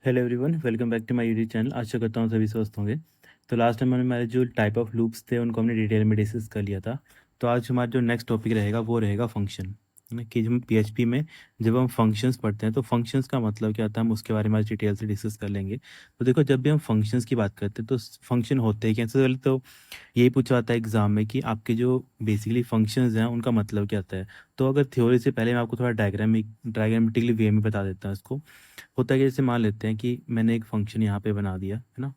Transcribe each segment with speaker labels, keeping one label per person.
Speaker 1: Hello everyone, welcome back to my YouTube channel. आशा करता हूँ सभी स्वस्थ होंगे। तो लास्ट टाइम हमारे जो टाइप ऑफ लूप्स थे उनको हमने डिटेल में डिस्कस कर लिया था। तो आज हमारा जो नेक्स्ट टॉपिक रहेगा वो रहेगा फंक्शन, है ना। कि हम पीएचपी में जब हम फंक्शंस पढ़ते हैं तो फंक्शंस का मतलब क्या होता है, हम उसके बारे में आज डिटेल से डिस्कस कर लेंगे। तो देखो, जब भी हम फंक्शंस की बात करते हैं तो फंक्शन होते हैं क्या। सबसे पहले तो यही पूछा जाता है एग्जाम में कि आपके जो बेसिकली फंक्शंस हैं उनका मतलब क्या होता है। तो अगर थ्योरी से पहले मैं आपको थोड़ा डायग्रामेटिकली वे में बता देता हूँ इसको। होता है कि जैसे मान लेते हैं कि मैंने एक फंक्शन यहाँ पे बना दिया, है ना।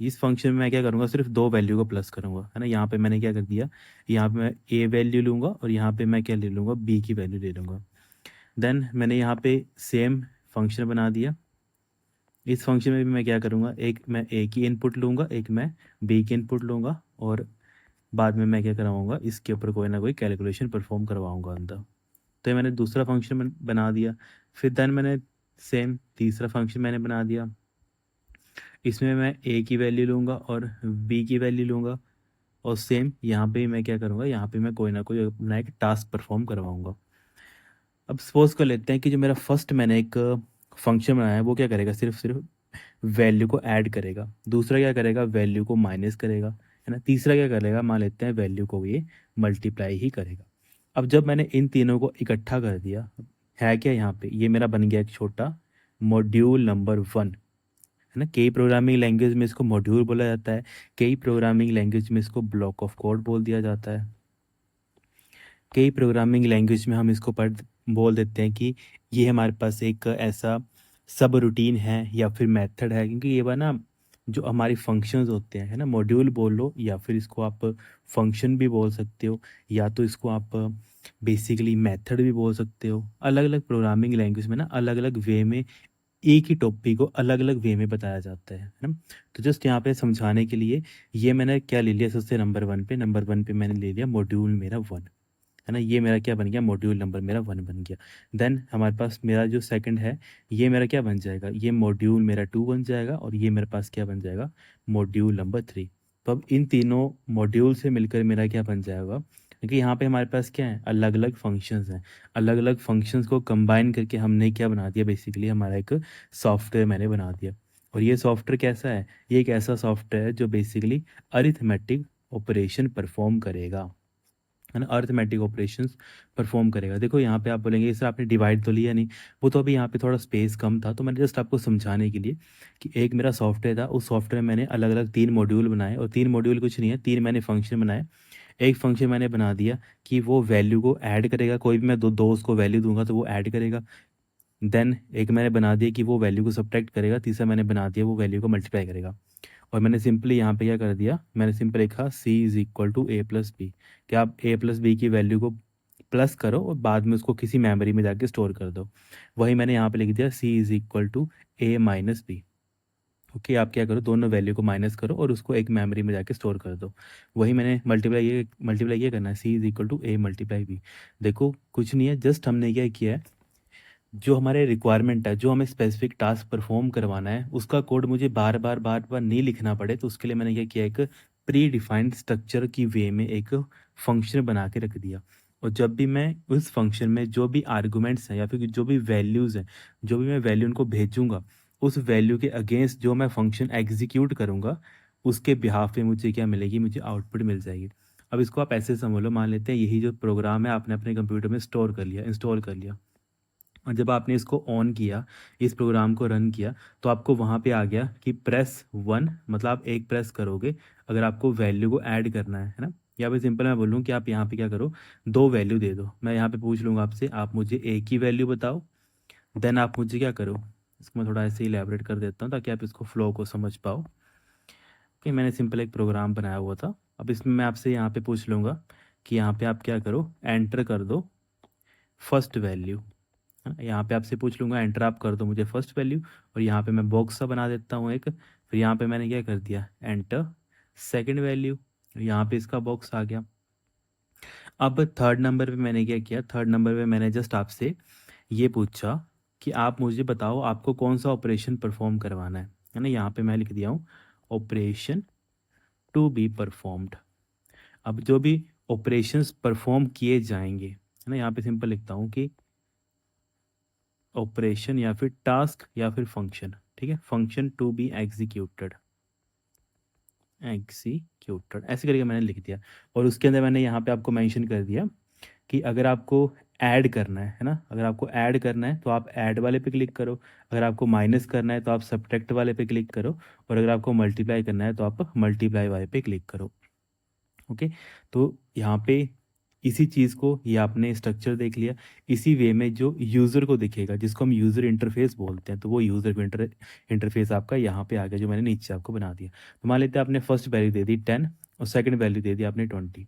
Speaker 1: इस फंक्शन में मैं क्या करूँगा, सिर्फ दो वैल्यू को प्लस करूँगा, है ना। यहाँ पे मैंने क्या कर दिया, यहाँ पे मैं ए वैल्यू लूँगा और यहाँ पे मैं क्या ले लूँगा, बी की वैल्यू ले लूँगा। देन मैंने यहाँ पे सेम फंक्शन बना दिया। इस फंक्शन में भी मैं क्या करूँगा, एक मैं ए की इनपुट लूँगा, एक मैं बी की इनपुट लूँगा, और बाद में मैं क्या करवाऊँगा, इसके ऊपर कोई ना कोई कैलकुलेशन परफॉर्म करवाऊँगा अंदर। तो ये मैंने दूसरा फंक्शन बना दिया। फिर देन मैंने सेम तीसरा फंक्शन मैंने बना दिया। इसमें मैं ए की वैल्यू लूँगा और बी की वैल्यू लूँगा, और सेम यहाँ पे मैं क्या करूँगा, यहाँ पे मैं कोई ना कोई अपना एक टास्क परफॉर्म करवाऊँगा। अब सपोज कर लेते हैं कि जो मेरा फर्स्ट मैंने एक फंक्शन बनाया है वो क्या करेगा, सिर्फ सिर्फ वैल्यू को ऐड करेगा। दूसरा क्या करेगा, वैल्यू को माइनस करेगा, है ना। तीसरा क्या करेगा, मान लेते हैं वैल्यू को ये मल्टीप्लाई ही करेगा। अब जब मैंने इन तीनों को इकट्ठा कर दिया, है क्या यहाँ पे, ये मेरा बन गया एक छोटा मॉड्यूल नंबर 1, है ना। कई प्रोग्रामिंग लैंग्वेज में इसको मॉड्यूल बोला जाता है, कई प्रोग्रामिंग लैंग्वेज में इसको ब्लॉक ऑफ कोड बोल दिया जाता है। कई प्रोग्रामिंग लैंग्वेज में हम इसको पढ़ बोल देते हैं कि ये हमारे पास एक ऐसा सब रूटीन है या फिर मेथड है, क्योंकि ये ना जो हमारी फंक्शंस होते हैं, है ना, मॉड्यूल बोल लो या फिर इसको आप फंक्शन भी बोल सकते हो, या तो इसको आप बेसिकली मेथड भी बोल सकते हो। अलग अलग प्रोग्रामिंग लैंग्वेज में ना अलग अलग वे में एक ही टॉपिक को अलग अलग वे में बताया जाता है ना। तो जस्ट यहाँ पे समझाने के लिए ये मैंने क्या ले लिया, सबसे नंबर वन पे मैंने ले लिया मॉड्यूल मेरा 1, है ना। ये मेरा क्या बन गया, मॉड्यूल नंबर मेरा 1 बन गया। देन हमारे पास मेरा जो सेकंड है, ये मेरा क्या बन जाएगा, ये मॉड्यूल मेरा 2 बन जाएगा, और ये मेरे पास क्या बन जाएगा, मॉड्यूल नंबर 3। तो अब इन तीनों मॉड्यूल से मिलकर मेरा क्या बन जाएगा, क्योंकि यहाँ पे हमारे पास क्या है, अलग अलग फंक्शंस हैं। अलग अलग फंक्शंस को कंबाइन करके हमने क्या बना दिया, बेसिकली हमारा एक सॉफ्टवेयर मैंने बना दिया। और ये सॉफ्टवेयर कैसा है, ये एक ऐसा सॉफ्टवेयर है जो बेसिकली अरिथमेटिक ऑपरेशन परफॉर्म करेगा, है ना। अर्थमेटिक ऑपरेशंस परफॉर्म करेगा। देखो यहाँ पे आप बोलेंगे सर आपने डिवाइड तो लिया नहीं, वो तो अभी यहाँ पे थोड़ा स्पेस कम था, तो मैंने जस्ट आपको समझाने के लिए कि एक मेरा सॉफ्टवेयर था, उस सॉफ्टवेयर में मैंने अलग अलग 3 मॉड्यूल बनाए, और 3 मॉड्यूल कुछ नहीं है, 3 मैंने फंक्शन बनाए। एक फंक्शन मैंने बना दिया कि वो वैल्यू को ऐड करेगा, कोई भी मैं दो उसको वैल्यू दूंगा तो वो ऐड करेगा। देन एक मैंने बना दिया कि वो वैल्यू को सब्ट्रैक्ट करेगा। तीसरा मैंने बना दिया वो वैल्यू को मल्टीप्लाई करेगा। और मैंने सिंपली यहाँ पे क्या कर दिया, मैंने सिंपल लिखा C is equal to A plus B, कि आप ए प्लस बी की वैल्यू को प्लस करो और बाद में उसको किसी मेमोरी में जाके स्टोर कर दो। वही मैंने यहाँ पे लिख दिया C is equal to A minus B. Okay, आप क्या करो, दोनों वैल्यू को माइनस करो और उसको एक मेमोरी में जाके स्टोर कर दो। वही मैंने मल्टीप्लाई ये करना है, C is equal to A multiply B. देखो कुछ नहीं है, जस्ट हमने क्या किया है, जो हमारे रिक्वायरमेंट है, जो हमें स्पेसिफिक टास्क परफॉर्म करवाना है, उसका कोड मुझे बार बार नहीं लिखना पड़े, तो उसके लिए मैंने क्या किया, एक प्री डिफाइंड स्ट्रक्चर की वे में एक फंक्शन बना के रख दिया। और जब भी मैं उस फंक्शन में जो भी आर्गुमेंट्स हैं या फिर जो भी वैल्यूज़ हैं, जो भी मैं वैल्यू उनको भेजूंगा, उस वैल्यू के अगेंस्ट जो मैं फंक्शन एग्जीक्यूट करूंगा, उसके बिहाफ पे मुझे क्या मिलेगी, मुझे आउटपुट मिल जाएगी। अब इसको आप ऐसे समझ लो, मान लेते हैं यही जो प्रोग्राम है आपने अपने कंप्यूटर में स्टोर कर लिया, इंस्टॉल कर लिया, और जब आपने इसको ऑन किया, इस प्रोग्राम को रन किया, तो आपको वहाँ पे आ गया कि प्रेस 1, मतलब आप एक प्रेस करोगे अगर आपको वैल्यू को ऐड करना है ना। या फिर सिंपल मैं बोलूँ कि आप यहाँ पे क्या करो, दो वैल्यू दे दो। मैं यहाँ पे पूछ लूँगा आपसे, आप मुझे ए की वैल्यू बताओ। देन आप मुझे क्या करो, इसको मैं थोड़ा ऐसे इलेबरेट कर देता हूँ ताकि आप इसको फ्लो को समझ पाओ। कि मैंने सिंपल एक प्रोग्राम बनाया हुआ था। अब इसमें मैं आपसे यहाँ पे पूछ लूँगा कि यहाँ पे आप क्या करो, एंटर कर दो फर्स्ट वैल्यू, है ना। यहाँ पे आपसे पूछ लूँगा एंटर आप कर दो मुझे फर्स्ट वैल्यू, और यहाँ पे मैं बॉक्स सा बना देता हूँ एक। फिर यहाँ पे मैंने क्या कर दिया, एंटर सेकंड वैल्यू, यहाँ पे इसका बॉक्स आ गया। अब थर्ड नंबर पे मैंने क्या किया, थर्ड नंबर पे मैंने जस्ट आपसे ये पूछा कि आप मुझे बताओ आपको कौन सा ऑपरेशन परफॉर्म करवाना है ना। यहाँ पे मैं लिख दिया हूँ ऑपरेशन टू बी परफॉर्म्ड। अब जो भी ऑपरेशंस परफॉर्म किए जाएंगे, है ना, यहाँ पे सिंपल लिखता हूँ कि ऑपरेशन या फिर टास्क या फिर फंक्शन, ठीक है, फंक्शन टू बी एग्जीक्यूटेड ऐसे करके मैंने लिख दिया। और उसके अंदर मैंने यहाँ पे आपको मेंशन कर दिया कि अगर आपको ऐड करना है ना, अगर आपको ऐड करना है तो आप ऐड वाले पे क्लिक करो, अगर आपको माइनस करना है तो आप सब्ट्रैक्ट वाले पे क्लिक करो, और अगर आपको मल्टीप्लाई करना है तो आप मल्टीप्लाई वाले पे क्लिक करो। ओके, तो यहाँ पे इसी चीज़ को, ये आपने स्ट्रक्चर देख लिया, इसी वे में जो यूज़र को दिखेगा, जिसको हम यूज़र इंटरफेस बोलते हैं, तो वो यूज़र इंटरफेस आपका यहाँ पे आ गया, जो मैंने नीचे आपको बना दिया। तो मान लेते हैं आपने फर्स्ट वैल्यू दे दी 10 और सेकंड वैल्यू दे दी आपने 20।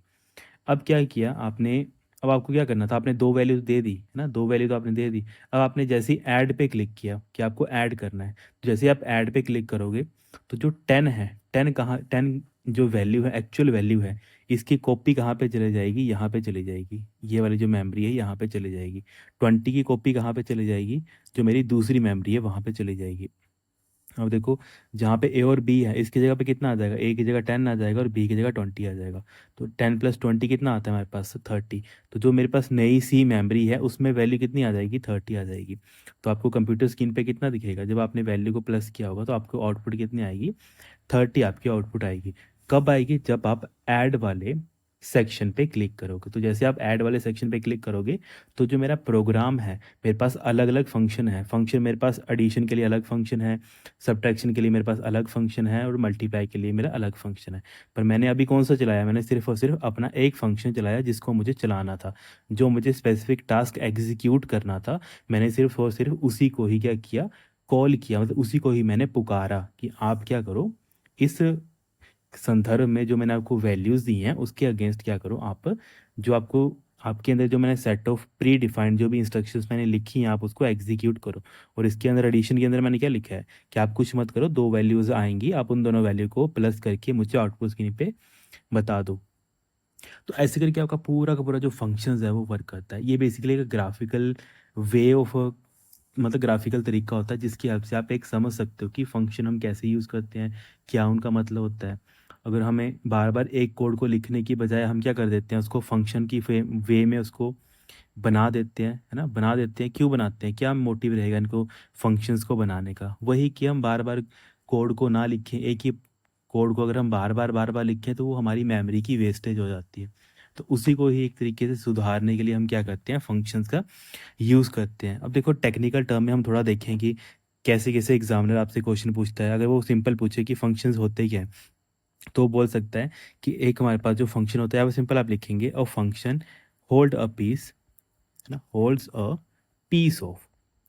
Speaker 1: अब क्या किया आपने, अब आपको क्या करना था, आपने दो वैल्यू दे दी है ना, दो वैल्यू तो आपने दे दी। अब आपने जैसे ही ऐड पे क्लिक किया कि आपको ऐड करना है, तो जैसे ही आप ऐड पे क्लिक करोगे तो जो 10 है, 10 कहाँ, 10 जो वैल्यू है, एक्चुअल वैल्यू है, इसकी कॉपी कहाँ पे चले जाएगी, यहाँ पे चली जाएगी, ये वाली जो मेमोरी है यहाँ पे चली जाएगी। 20 की कॉपी कहाँ पे चली जाएगी, जो मेरी दूसरी मेमोरी है वहाँ पे चली जाएगी। अब देखो, जहाँ पे ए और बी है, इसकी जगह पे कितना आ जाएगा, ए की जगह 10 आ जाएगा और बी की जगह 20 आ जाएगा। तो 10 प्लस 20 कितना आता है हमारे पास, 30। तो जो मेरे पास नई सी मेमोरी है उसमें वैल्यू कितनी आ जाएगी, 30 आ जाएगी। तो आपको कंप्यूटर स्क्रीन पे कितना दिखेगा, जब आपने वैल्यू को प्लस किया होगा तो आपको आउटपुट कितनी आएगी, 30 आपकी आउटपुट आएगी। कब आएगी, जब आप ऐड वाले सेक्शन पे क्लिक करोगे। तो जैसे आप ऐड वाले सेक्शन पे क्लिक करोगे तो जो मेरा प्रोग्राम है, मेरे पास अलग अलग फंक्शन है, फंक्शन मेरे पास एडिशन के लिए अलग फंक्शन है, सब्ट्रैक्शन के लिए मेरे पास अलग फंक्शन है, और मल्टीप्लाई के लिए मेरा अलग फंक्शन है। पर मैंने अभी कौन सा चलाया, मैंने सिर्फ और सिर्फ अपना एक फंक्शन चलाया जिसको मुझे चलाना था, जो मुझे स्पेसिफिक टास्क एग्जीक्यूट करना था। मैंने सिर्फ और सिर्फ उसी को ही क्या किया, कॉल किया, मतलब उसी को ही मैंने पुकारा कि आप क्या करो, इस संदर्भ में जो मैंने आपको वैल्यूज़ दी हैं उसके अगेंस्ट क्या करो आप, जो आपको आपके अंदर जो मैंने सेट ऑफ प्री डिफाइंड जो भी इंस्ट्रक्शंस मैंने लिखी हैं आप उसको एग्जीक्यूट करो। और इसके अंदर एडिशन के अंदर मैंने क्या लिखा है कि आप कुछ मत करो, दो वैल्यूज़ आएंगी, आप उन दोनों वैल्यू को प्लस करके मुझे आउटपुट स्क्रीन पे बता दो। तो ऐसे करके आपका पूरा का पूरा जो फंक्शंस है वो वर्क करता है। ये बेसिकली एक ग्राफिकल वे ऑफ, मतलब ग्राफिकल तरीका होता है जिसकी हेल्प से आप एक समझ सकते हो कि फंक्शन हम कैसे यूज़ करते हैं, क्या उनका मतलब होता है। अगर हमें बार बार एक कोड को लिखने की बजाय हम क्या कर देते हैं, उसको फंक्शन की वे में उसको बना देते हैं, है ना, बना देते हैं। क्यों बनाते हैं, क्या मोटिव रहेगा इनको फंक्शंस को बनाने का, वही कि हम बार बार कोड को ना लिखें। एक ही कोड को अगर हम बार बार लिखें तो वो हमारी मेमोरी की वेस्टेज हो जाती है। तो उसी को ही एक तरीके से सुधारने के लिए हम क्या करते हैं, फंक्शंस का यूज़ करते हैं। अब देखो टेक्निकल टर्म में हम थोड़ा देखें कि कैसे कैसे एग्जामिनर आपसे क्वेश्चन पूछता है। अगर वो सिंपल पूछे कि फंक्शंस होते क्या हैं, तो वो बोल सकता है कि एक हमारे पास जो फंक्शन होता है वो सिंपल आप लिखेंगे, a function hold a piece, है ना, होल्ड्स अ पीस ऑफ,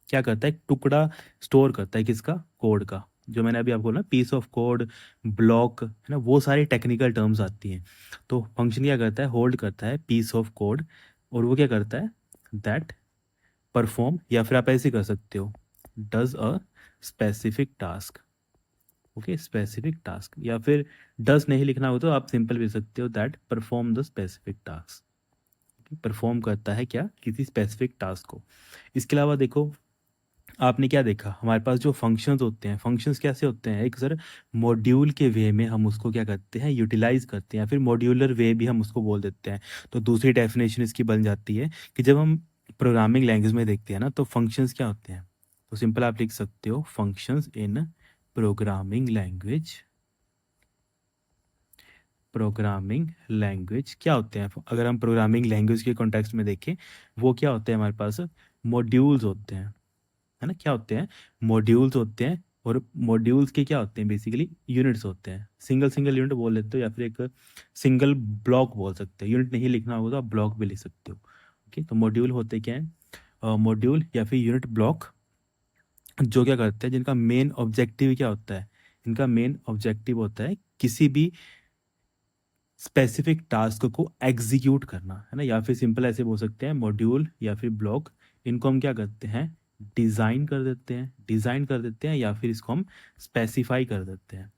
Speaker 1: क्या करता है, टुकड़ा स्टोर करता है किसका, कोड का। जो मैंने अभी आपको बोला पीस ऑफ कोड, ब्लॉक, है ना, वो सारी टेक्निकल टर्म्स आती हैं। तो फंक्शन क्या करता है, होल्ड करता है पीस ऑफ कोड, और वो क्या करता है, दैट परफॉर्म, या फिर आप ऐसे कर सकते हो, does a specific task. Okay, specific task, या फिर डज नहीं लिखना हो तो आप सिंपल भी सकते हो, that perform the specific task. Perform करता है क्या, किसी स्पेसिफिक टास्क को। इसके अलावा देखो, आपने क्या देखा, हमारे पास जो फंक्शंस होते हैं, फंक्शंस कैसे होते हैं, एक सर मॉड्यूल के वे में हम उसको क्या करते हैं, यूटिलाइज करते हैं, या फिर मॉड्यूलर वे भी हम उसको बोल देते हैं। तो दूसरी डेफिनेशन इसकी बन जाती है कि जब हम प्रोग्रामिंग लैंग्वेज में देखते हैं ना, तो फंक्शंस क्या होते हैं, तो सिंपल आप लिख सकते हो, functions in programming language, programming language क्या होते हैं, अगर हम प्रोग्रामिंग लैंग्वेज के कॉन्टेक्स्ट में देखें, वो क्या होते हैं, हमारे पास मॉड्यूल्स होते हैं, है ना, क्या होते हैं, मॉड्यूल्स होते हैं। और मॉड्यूल्स के क्या होते हैं, बेसिकली यूनिट्स होते हैं। सिंगल सिंगल यूनिट बोल लेते हो, या फिर एक सिंगल ब्लॉक बोल सकते हो। यूनिट नहीं लिखना होगा तो आप ब्लॉक भी लिख सकते हो। ओके, तो मॉड्यूल होते क्या है, मॉड्यूल या फिर यूनिट ब्लॉक, जो क्या करते हैं, जिनका मेन ऑब्जेक्टिव क्या होता है, इनका मेन ऑब्जेक्टिव होता है किसी भी स्पेसिफिक टास्क को एग्जीक्यूट करना, है ना, या फिर सिंपल ऐसे बोल सकते हैं, मॉड्यूल या फिर ब्लॉक, इनको हम क्या करते हैं, डिज़ाइन कर देते हैं, या फिर इसको हम स्पेसिफाई कर देते हैं।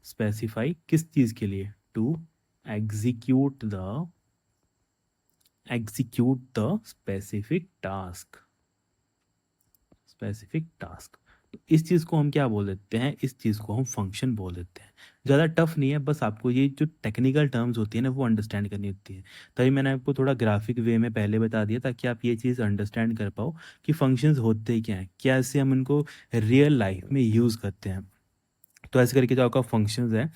Speaker 1: स्पेसिफाई किस चीज़ के लिए, to execute the specific task, specific task. तो इस चीज़ को हम क्या बोल देते हैं, इस चीज़ को हम फंक्शन बोल देते हैं। ज़्यादा टफ नहीं है, बस आपको ये जो टेक्निकल टर्म्स होती है ना वो अंडरस्टैंड करनी होती है। तभी मैंने आपको थोड़ा ग्राफिक वे में पहले बता दिया ताकि आप ये चीज़ अंडरस्टैंड कर पाओ कि फंक्शंस होते क्या हैं, कैसे हम उनको रियल लाइफ में यूज़ करते हैं। तो ऐसे करके जो आपका फंक्शंस है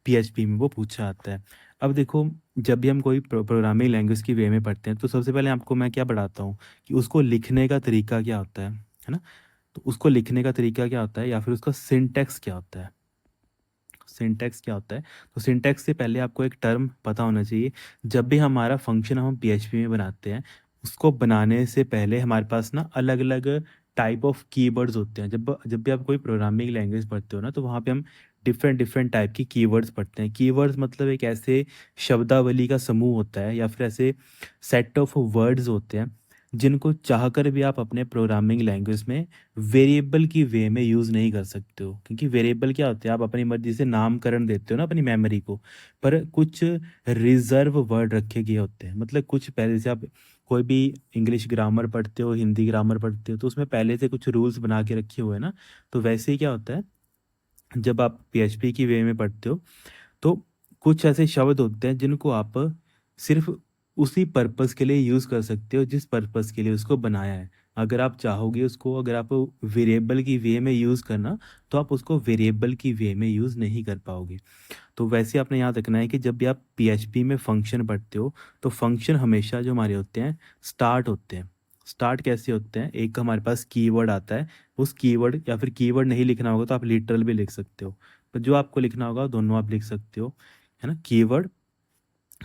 Speaker 1: पीएचपी में वो पूछा आता है। अब देखो, जब भी हम कोई प्रोग्रामिंग लैंग्वेज की वे में पढ़ते हैं तो सबसे पहले आपको मैं क्या पढ़ाता हूँ कि उसको लिखने का तरीका क्या होता है ना। तो उसको लिखने का तरीका क्या होता है या फिर उसका सिंटैक्स क्या होता है। सिंटैक्स क्या होता है, तो सिंटैक्स से पहले आपको एक टर्म पता होना चाहिए। जब भी हमारा फंक्शन हम पीएचपी में बनाते हैं, उसको बनाने से पहले हमारे पास ना अलग अलग टाइप ऑफ कीवर्ड्स होते हैं। जब जब भी आप कोई प्रोग्रामिंग लैंग्वेज पढ़ते हो ना, तो वहाँ पे हम डिफरेंट डिफरेंट टाइप की कीवर्ड्स पढ़ते हैं। कीवर्ड्स मतलब एक ऐसे शब्दावली का समूह होता है या फिर ऐसे सेट ऑफ वर्ड्स होते हैं जिनको चाहकर भी आप अपने प्रोग्रामिंग लैंग्वेज में वेरिएबल की वे में यूज़ नहीं कर सकते हो। क्योंकि वेरिएबल क्या होते हैं, आप अपनी मर्जी से नामकरण देते हो ना अपनी मेमोरी को, पर कुछ रिजर्व वर्ड रखे गए होते हैं। मतलब कुछ पहले से आप कोई भी इंग्लिश ग्रामर पढ़ते हो, हिंदी ग्रामर पढ़ते हो, तो उसमें पहले से कुछ रूल्स बना के रखे हुए हैं ना। तो वैसे ही क्या होता है, जब आप पीएचपी की वे में पढ़ते हो तो कुछ ऐसे शब्द होते हैं जिनको आप सिर्फ उसी पर्पस के लिए यूज़ कर सकते हो जिस पर्पस के लिए उसको बनाया है। अगर आप चाहोगे उसको, अगर आप वेरिएबल की वे में यूज़ करना, तो आप उसको वेरिएबल की वे में यूज़ नहीं कर पाओगे। तो वैसे आपने याद रखना है कि जब भी आप पीएचपी में फंक्शन पढ़ते हो, तो फंक्शन हमेशा जो हमारे होते हैं स्टार्ट होते हैं। स्टार्ट कैसे होते हैं, एक हमारे पास कीवर्ड आता है, उस कीवर्ड या फिर कीवर्ड नहीं लिखना होगा तो आप लिटरल भी लिख सकते हो। तो जो आपको लिखना होगा दोनों आप लिख सकते हो, है ना। कीवर्ड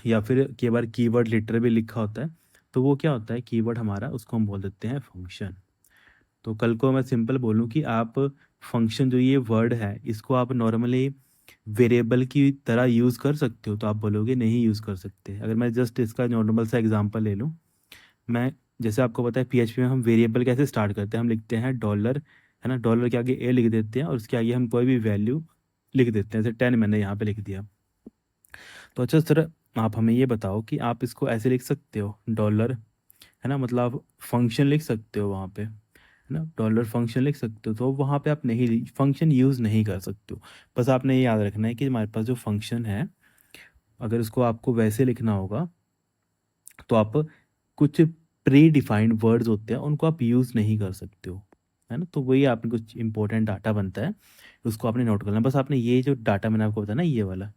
Speaker 1: या फिर कई बार कीवर्ड लिटरल भी लिखा होता है। तो वो क्या होता है, कीवर्ड हमारा, उसको हम बोल देते हैं फंक्शन। तो कल को मैं सिंपल बोलूँ कि आप फंक्शन जो ये वर्ड है इसको आप नॉर्मली वेरिएबल की तरह यूज़ कर सकते हो, तो आप बोलोगे नहीं यूज़ कर सकते। अगर मैं जस्ट इसका नॉर्मल सा एग्जांपल ले लूँ, मैं, जैसे आपको पता है पीएचपी में हम वेरिएबल कैसे स्टार्ट करते हैं, हम लिखते हैं डॉलर, है ना। डॉलर के आगे ए लिख देते हैं और उसके आगे हम कोई भी वैल्यू लिख देते हैं, जैसे 10 मैंने यहाँ पे लिख दिया। तो अच्छा सर, आप हमें ये बताओ कि आप इसको ऐसे लिख सकते हो डॉलर, है ना, मतलब आप फंक्शन लिख सकते हो वहाँ पे, है ना, डॉलर फंक्शन लिख सकते हो, तो वहाँ पे आप नहीं फंक्शन यूज़ नहीं कर सकते हो। बस आपने ये याद रखना है कि हमारे पास जो फंक्शन है, अगर उसको आपको वैसे लिखना होगा तो आप कुछ प्री डिफाइंड वर्ड्स होते हैं उनको आप यूज़ नहीं कर सकते हो, है ना। तो वही आपने कुछ इंपॉर्टेंट डाटा बनता है, उसको आपने नोट करना है। बस आपने ये जो डाटा मैंने आपको बताया ना, ये वाला,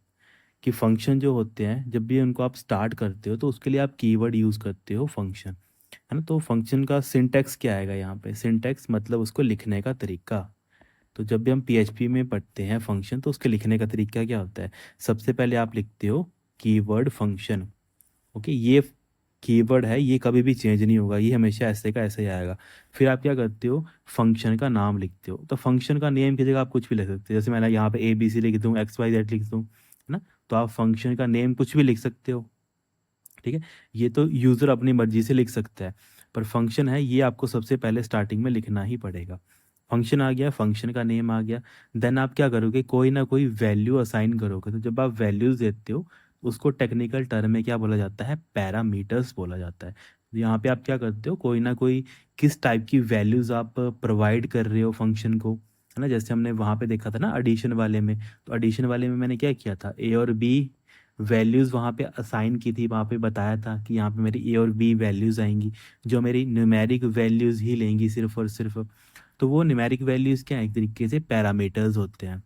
Speaker 1: कि फंक्शन जो होते हैं जब भी उनको आप स्टार्ट करते हो तो उसके लिए आप कीवर्ड यूज़ करते हो फंक्शन, है ना। तो फंक्शन का सिंटैक्स क्या आएगा यहाँ पे, सिंटैक्स मतलब उसको लिखने का तरीका। तो जब भी हम पीएचपी में पढ़ते हैं फंक्शन, तो उसके लिखने का तरीका क्या होता है, सबसे पहले आप लिखते हो कीवर्ड फंक्शन। ओके, ये कीवर्ड है, ये कभी भी चेंज नहीं होगा, ये हमेशा ऐसे का ऐसे ही आएगा। फिर आप क्या करते हो, फंक्शन का नाम लिखते हो। तो फंक्शन का नेम की जगह आप कुछ भी लिख सकते हो, जैसे मैंने यहाँ पे ABC लिख दूँ, XYZ लिख दूँ, है ना। तो आप फंक्शन का नेम कुछ भी लिख सकते हो, ठीक है। ये तो यूज़र अपनी मर्जी से लिख सकता है, पर फंक्शन है ये आपको सबसे पहले स्टार्टिंग में लिखना ही पड़ेगा। फंक्शन आ गया, फंक्शन का नेम आ गया, देन आप क्या करोगे, कोई ना कोई वैल्यू असाइन करोगे। तो जब आप वैल्यूज़ देते हो, उसको टेक्निकल टर्म में क्या बोला जाता है, पैरामीटर्स बोला जाता है। तो यहाँ पे आप क्या करते हो, कोई ना कोई किस टाइप की वैल्यूज़ आप प्रोवाइड कर रहे हो फंक्शन को, है ना। जैसे हमने वहाँ पे देखा था ना एडिशन वाले में, तो एडिशन वाले में मैंने क्या किया था, ए और बी वैल्यूज़ वहाँ पे असाइन की थी, वहाँ पे बताया था कि यहाँ पे मेरी ए और बी वैल्यूज़ आएंगी जो मेरी न्यूमेरिक वैल्यूज़ ही लेंगी सिर्फ और सिर्फ। तो वो न्यूमेरिक वैल्यूज़ क्या है, एक तरीके से पैरामीटर्स होते हैं।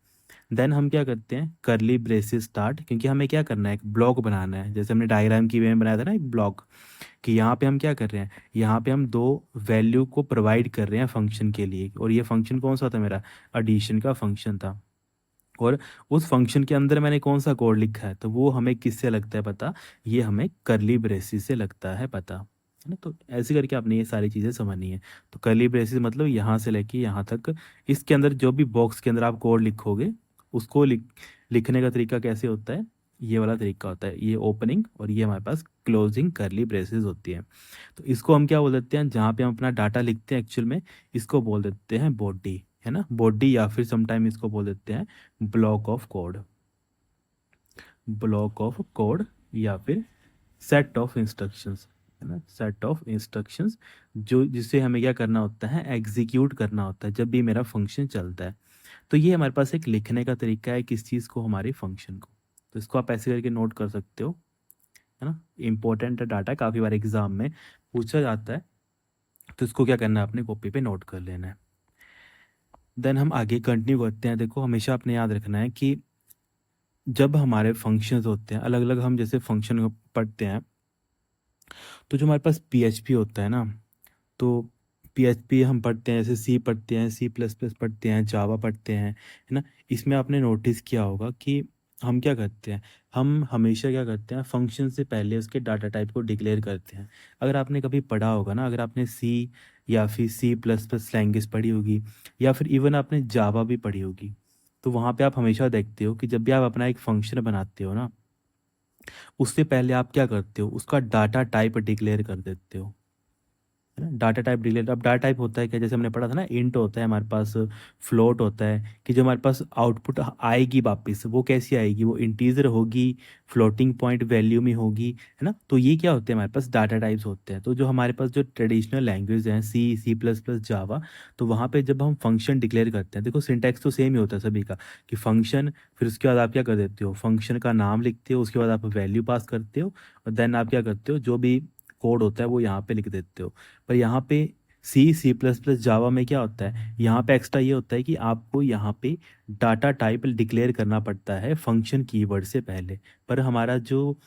Speaker 1: देन हम क्या करते हैं, करली ब्रेसेस स्टार्ट, क्योंकि हमें क्या करना है, एक ब्लॉक बनाना है। जैसे हमने डायग्राम की वे में बनाया था ना एक ब्लॉक, कि यहाँ पे हम क्या कर रहे हैं, यहाँ पे हम दो वैल्यू को प्रोवाइड कर रहे हैं फंक्शन के लिए, और ये फंक्शन कौन सा था मेरा, एडिशन का फंक्शन था। और उस फंक्शन के अंदर मैंने कौन सा कोड लिखा है, तो वो हमें किससे लगता है पता, ये हमें करली ब्रेसिस से लगता है पता, है ना। तो ऐसे करके आपने ये सारी चीज़ें समझनी है। तो करली ब्रेसिस मतलब यहाँ से लेके यहाँ तक, इसके अंदर जो भी बॉक्स के अंदर आप कोड लिखोगे, उसको लिखने का तरीका कैसे होता है, ये वाला तरीका होता है, ये ओपनिंग और ये हमारे पास क्लोजिंग करली ब्रेसेस होती है। तो इसको हम क्या बोल देते हैं, जहाँ पे हम अपना डाटा लिखते हैं एक्चुअल में, इसको बोल देते हैं बॉडी, है ना, बॉडी, या फिर समटाइम इसको बोल देते हैं block of code, block of code, या फिर सेट ऑफ इंस्ट्रक्शंस, है ना, सेट ऑफ इंस्ट्रक्शंस जो जिससे हमें क्या करना होता है, एग्जीक्यूट करना होता है जब भी मेरा फंक्शन चलता है। तो ये हमारे पास एक लिखने का तरीका है किस चीज़ को, हमारे फंक्शन को। तो इसको आप ऐसे करके नोट कर सकते हो, है ना। इंपॉर्टेंट डाटा काफ़ी बार एग्जाम में पूछा जाता है, तो इसको क्या करना है, अपने कॉपी पे नोट कर लेना है। देन हम आगे कंटिन्यू करते हैं। देखो हमेशा आपने याद रखना है कि जब हमारे फंक्शंस होते हैं अलग अलग, हम जैसे फंक्शन पढ़ते हैं, तो जो हमारे पास पीएचपी होता है ना, तो पीएचपी हम पढ़ते हैं, जैसे सी पढ़ते हैं, सी प्लस प्लस पढ़ते हैं, जावा पढ़ते हैं, है ना। इसमें आपने नोटिस किया होगा कि हम क्या करते हैं, हम हमेशा क्या करते हैं, फंक्शन से पहले उसके डाटा टाइप को डिक्लेयर करते हैं। अगर आपने कभी पढ़ा होगा ना, अगर आपने सी या फिर सी प्लस प्लस लैंग्वेज पढ़ी होगी, या फिर इवन आपने जावा भी पढ़ी होगी, तो वहाँ पे आप हमेशा देखते हो कि जब भी आप अपना एक फंक्शन बनाते हो ना, उससे पहले आप क्या करते हो, उसका डाटा टाइप डिक्लेयर कर देते हो, है ना। डाटा टाइप डिक्लेयर, अब डाटा टाइप होता है क्या, जैसे हमने पढ़ा था ना, इंट होता है हमारे पास, फ्लोट होता है, कि जो हमारे पास आउटपुट आएगी वापस वो कैसी आएगी, वो इंटीजर होगी, फ्लोटिंग पॉइंट वैल्यू में होगी, है ना। तो ये क्या होते हैं, हमारे पास डाटा टाइप्स होते हैं। तो जो हमारे पास जो ट्रेडिशनल लैंग्वेज हैं, सी, सी प्लस प्लस, जावा, तो वहाँ पे जब हम फंक्शन डिक्लेयर करते हैं, देखो सिंटैक्स तो सेम ही होता है सभी का, कि फंक्शन, फिर उसके बाद आप क्या कर देते हो, फंक्शन का नाम लिखते हो, उसके बाद आप वैल्यू पास करते हो, और देन आप क्या करते हो, जो भी कोड होता है वो यहाँ पे लिख देते हो। पर यहाँ पे सी, सी प्लस प्लस, जावा में क्या होता है, यहाँ पे एक्स्ट्रा ये होता है कि आपको यहाँ पे डाटा टाइप डिक्लेयर करना पड़ता है फंक्शन कीवर्ड से पहले। पर हमारा जो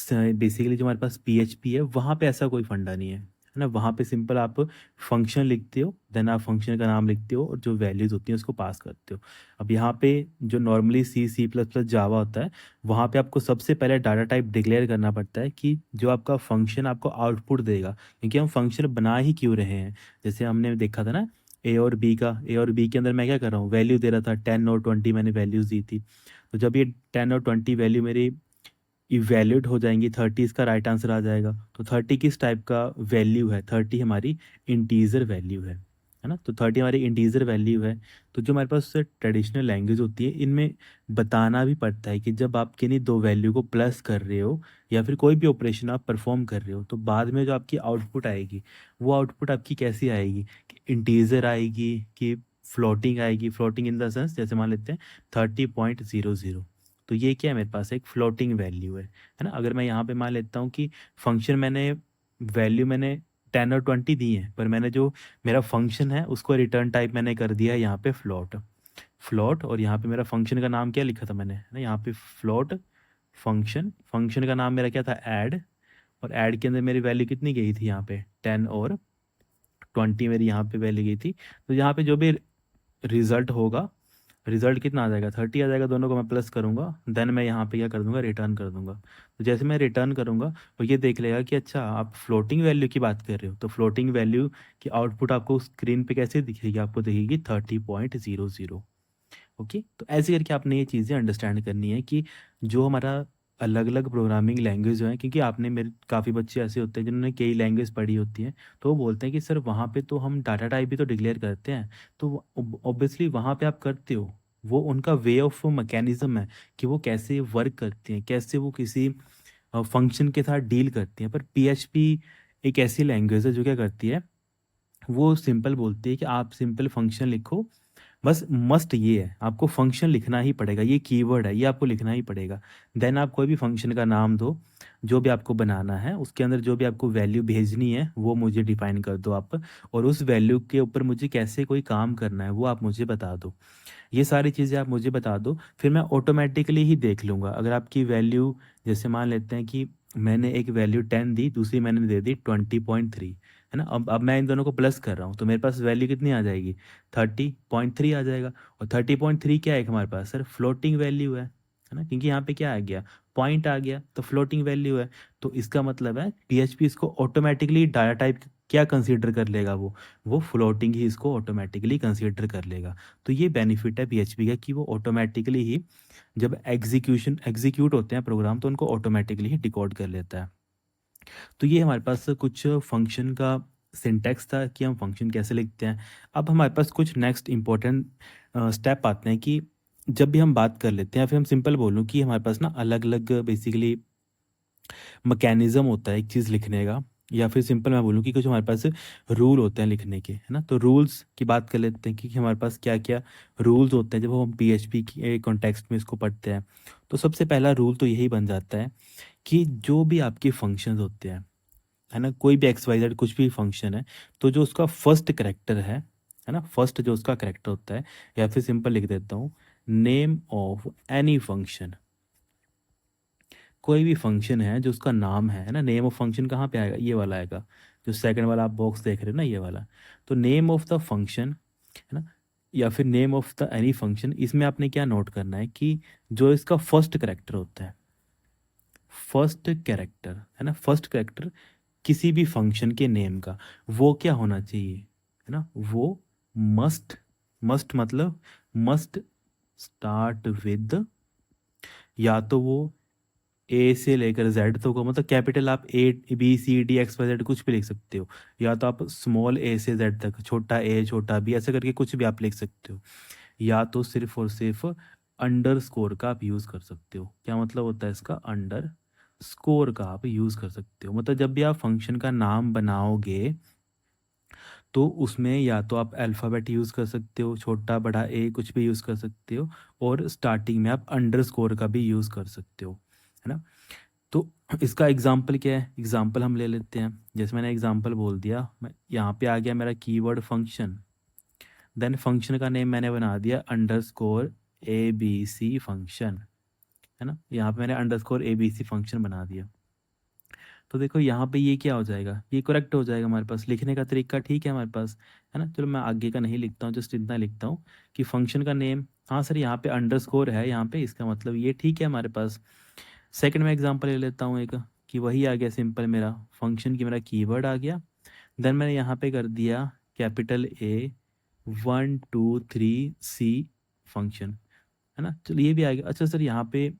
Speaker 1: बेसिकली जो हमारे पास पीएचपी है, वहाँ पे ऐसा कोई फंडा नहीं है ना। वहाँ पे सिंपल आप फंक्शन लिखते हो, देन आप फंक्शन का नाम लिखते हो, और जो वैल्यूज़ होती हैं उसको पास करते हो। अब यहाँ पे जो नॉर्मली सी, सी प्लस प्लस, जावा होता है, वहाँ पे आपको सबसे पहले डाटा टाइप डिक्लेयर करना पड़ता है कि जो आपका फंक्शन आपको आउटपुट देगा, क्योंकि हम फंक्शन बना ही क्यों रहे हैं। जैसे हमने देखा था ना, ए और बी के अंदर मैं क्या कर रहा हूँ, वैल्यू दे रहा था, 10 और 20 मैंने वैल्यूज़ दी थी। तो जब ये 10 और 20 वैल्यू मेरी इवैल्यूएट हो जाएंगी, 30 इसका राइट आंसर आ जाएगा। तो 30 किस टाइप का वैल्यू है, 30 हमारी इंटीजर वैल्यू है ना। तो 30 हमारी इंटीजर वैल्यू है। तो जो हमारे पास ट्रेडिशनल लैंग्वेज होती है, इनमें बताना भी पड़ता है कि जब आप किन्हीं दो वैल्यू को प्लस कर रहे हो, या फिर कोई भी ऑपरेशन आप परफॉर्म कर रहे हो, तो बाद में जो आपकी आउटपुट आएगी, वो आउटपुट आपकी कैसी आएगी, कि इंटीजर आएगी कि फ्लोटिंग आएगी। फ्लोटिंग इन द सेंस, जैसे मान लेते हैं 30.00, तो ये क्या है, मेरे पास एक फ्लोटिंग वैल्यू है ना। अगर मैं यहाँ पे मान लेता हूँ कि फंक्शन मैंने, वैल्यू मैंने 10 और 20 दी है, पर मैंने जो मेरा फंक्शन है उसको रिटर्न टाइप मैंने कर दिया है यहाँ पे फ्लोट। फ्लोट, और यहाँ पे मेरा फंक्शन का नाम क्या लिखा था मैंने, है ना, यहाँ पे फ्लोट फंक्शन। फंक्शन का नाम मेरा क्या था, ऐड, और ऐड के अंदर मेरी वैल्यू कितनी गई थी, यहाँ पे 10 और 20 मेरी यहाँ पे वैल्यू गई थी। तो यहाँ पे जो भी रिजल्ट होगा, रिजल्ट कितना आ जाएगा, 30 आ जाएगा। दोनों को मैं प्लस करूंगा, देन मैं यहाँ पे क्या कर दूंगा, रिटर्न कर दूंगा। तो जैसे मैं रिटर्न करूंगा, तो ये देख लेगा कि अच्छा आप फ्लोटिंग वैल्यू की बात कर रहे हो, तो फ्लोटिंग वैल्यू की आउटपुट आपको स्क्रीन पे कैसे दिखेगी, आपको दिखेगी 30.00। ओके, तो ऐसे करके आपने ये चीज़ें अंडरस्टैंड करनी है कि जो हमारा अलग अलग प्रोग्रामिंग लैंग्वेज जो है, क्योंकि आपने, मेरे काफ़ी बच्चे ऐसे होते हैं जिन्होंने कई लैंग्वेज पढ़ी होती हैं, तो वो बोलते हैं कि सर वहाँ पे तो हम डाटा टाइप भी तो डिक्लेयर करते हैं। तो ऑब्वियसली वहाँ पे आप करते हो, वो उनका वे ऑफ मैकेनिज्म है कि वो कैसे वर्क करते हैं, कैसे वो किसी फंक्शन के साथ डील करती हैं। पर पीएचपी एक ऐसी लैंग्वेज है जो क्या करती है, वो सिंपल बोलती है कि आप सिंपल फंक्शन लिखो। बस मस्ट ये है, आपको फंक्शन लिखना ही पड़ेगा, ये कीवर्ड है, ये आपको लिखना ही पड़ेगा। देन आप कोई भी फंक्शन का नाम दो, जो भी आपको बनाना है, उसके अंदर जो भी आपको वैल्यू भेजनी है वो मुझे डिफाइन कर दो आप, और उस वैल्यू के ऊपर मुझे कैसे कोई काम करना है वो आप मुझे बता दो। ये सारी चीज़ें आप मुझे बता दो, फिर मैं ऑटोमेटिकली ही देख लूँगा। अगर आपकी वैल्यू, जैसे मान लेते हैं कि मैंने एक वैल्यू 10 दी, दूसरी मैंने दे दी 20.3, है ना। अब मैं इन दोनों को प्लस कर रहा हूँ, तो मेरे पास वैल्यू कितनी आ जाएगी, 30.3 आ जाएगा। और 30.3 क्या है हमारे पास, सर फ्लोटिंग वैल्यू है ना, क्योंकि यहाँ पे क्या आ गया, पॉइंट आ गया, तो फ्लोटिंग वैल्यू है। तो इसका मतलब है पीएचपी इसको ऑटोमेटिकली डाटा टाइप क्या कंसीडर कर लेगा, वो फ्लोटिंग ही इसको ऑटोमेटिकली कंसीडर कर लेगा। तो ये बेनिफिट है पीएचपी का, कि वो ऑटोमेटिकली ही जब एग्जीक्यूट होते हैं प्रोग्राम, तो उनको ऑटोमेटिकली ही डिकोड कर लेता है। तो ये हमारे पास कुछ फंक्शन का सिंटैक्स था कि हम फंक्शन कैसे लिखते हैं। अब हमारे पास कुछ नेक्स्ट इंपॉर्टेंट स्टेप आते हैं कि जब भी हम बात कर लेते हैं, या फिर हम सिंपल बोलूँ कि हमारे पास ना अलग अलग बेसिकली मैकेनिज्म होता है एक चीज़ लिखने का। या फिर सिंपल मैं बोलूँ कि कुछ हमारे पास रूल होते हैं लिखने के, है ना। तो रूल्स की बात कर लेते हैं कि हमारे पास क्या क्या रूल्स होते हैं जब हम पीएचपी के कॉन्टेक्स्ट में इसको पढ़ते हैं। तो सबसे पहला रूल तो यही बन जाता है कि जो भी आपके फंक्शंस होते हैं, है ना, कोई भी एक्स वाई जेड कुछ भी फंक्शन है, तो जो उसका फर्स्ट करेक्टर है ना, फर्स्ट जो उसका करेक्टर होता है, या फिर सिंपल लिख देता हूँ, नेम ऑफ एनी फंक्शन। कोई भी फंक्शन है जो उसका नाम है ना, नेम ऑफ फंक्शन कहाँ पे आएगा, ये वाला आएगा, जो सेकंड वाला आप बॉक्स देख रहे हो ना, ये वाला। तो नेम ऑफ द फंक्शन, है ना, या फिर name of the any function, इसमें आपने क्या नोट करना है कि जो इसका फर्स्ट करेक्टर होता है, फर्स्ट कैरेक्टर, है ना, फर्स्ट कैरेक्टर किसी भी फंक्शन के नेम का, वो क्या होना चाहिए, है ना, वो मस्ट, मस्ट मतलब मस्ट स्टार्ट विद, या तो वो ए से लेकर जेड तक हो, मतलब कैपिटल आप A B C D X Y Z कुछ भी लिख सकते हो, या तो आप स्मॉल ए से जेड तक, छोटा ए छोटा बी, ऐसे करके कुछ भी आप लिख सकते हो, या तो सिर्फ और सिर्फ अंडर स्कोर का आप यूज़ कर सकते हो। क्या मतलब होता है इसका, अंडर स्कोर का आप यूज़ कर सकते हो, मतलब जब भी आप फंक्शन का नाम बनाओगे तो उसमें या तो आप अल्फ़ाबेट यूज़ कर सकते हो, छोटा बड़ा ए कुछ भी यूज़ कर सकते हो, और स्टार्टिंग में आप अंडर स्कोर का भी यूज़ कर सकते हो, है ना। तो इसका एग्जाम्पल क्या है, एग्जाम्पल हम ले लेते हैं। जैसे मैंने एग्जाम्पल बोल दिया, मैं यहाँ पे आ गया मेरा कीवर्ड फंक्शन, देन फंक्शन का नेम मैंने बना दिया underscore A B C function, है ना, यहाँ पे मैंने underscore A B C function बना दिया। तो देखो यहाँ पे ये क्या हो जाएगा, ये करेक्ट हो जाएगा, हमारे पास लिखने का तरीका ठीक है हमारे पास, है ना। चलो मैं आगे का नहीं लिखता हूँ, जस्ट इतना लिखता हूँ कि फंक्शन का नेम, हाँ सर यहाँ पे अंडरस्कोर है यहाँ पे, इसका मतलब ये ठीक है हमारे पास। सेकंड में एग्जांपल ले लेता हूँ एक, कि वही आ गया सिंपल, मेरा फंक्शन की मेरा कीवर्ड आ गया, देन मैंने यहाँ पे कर दिया कैपिटल ए 1 2 3 सी फंक्शन, है ना। चलो ये भी आ गया। अच्छा सर यहाँ पे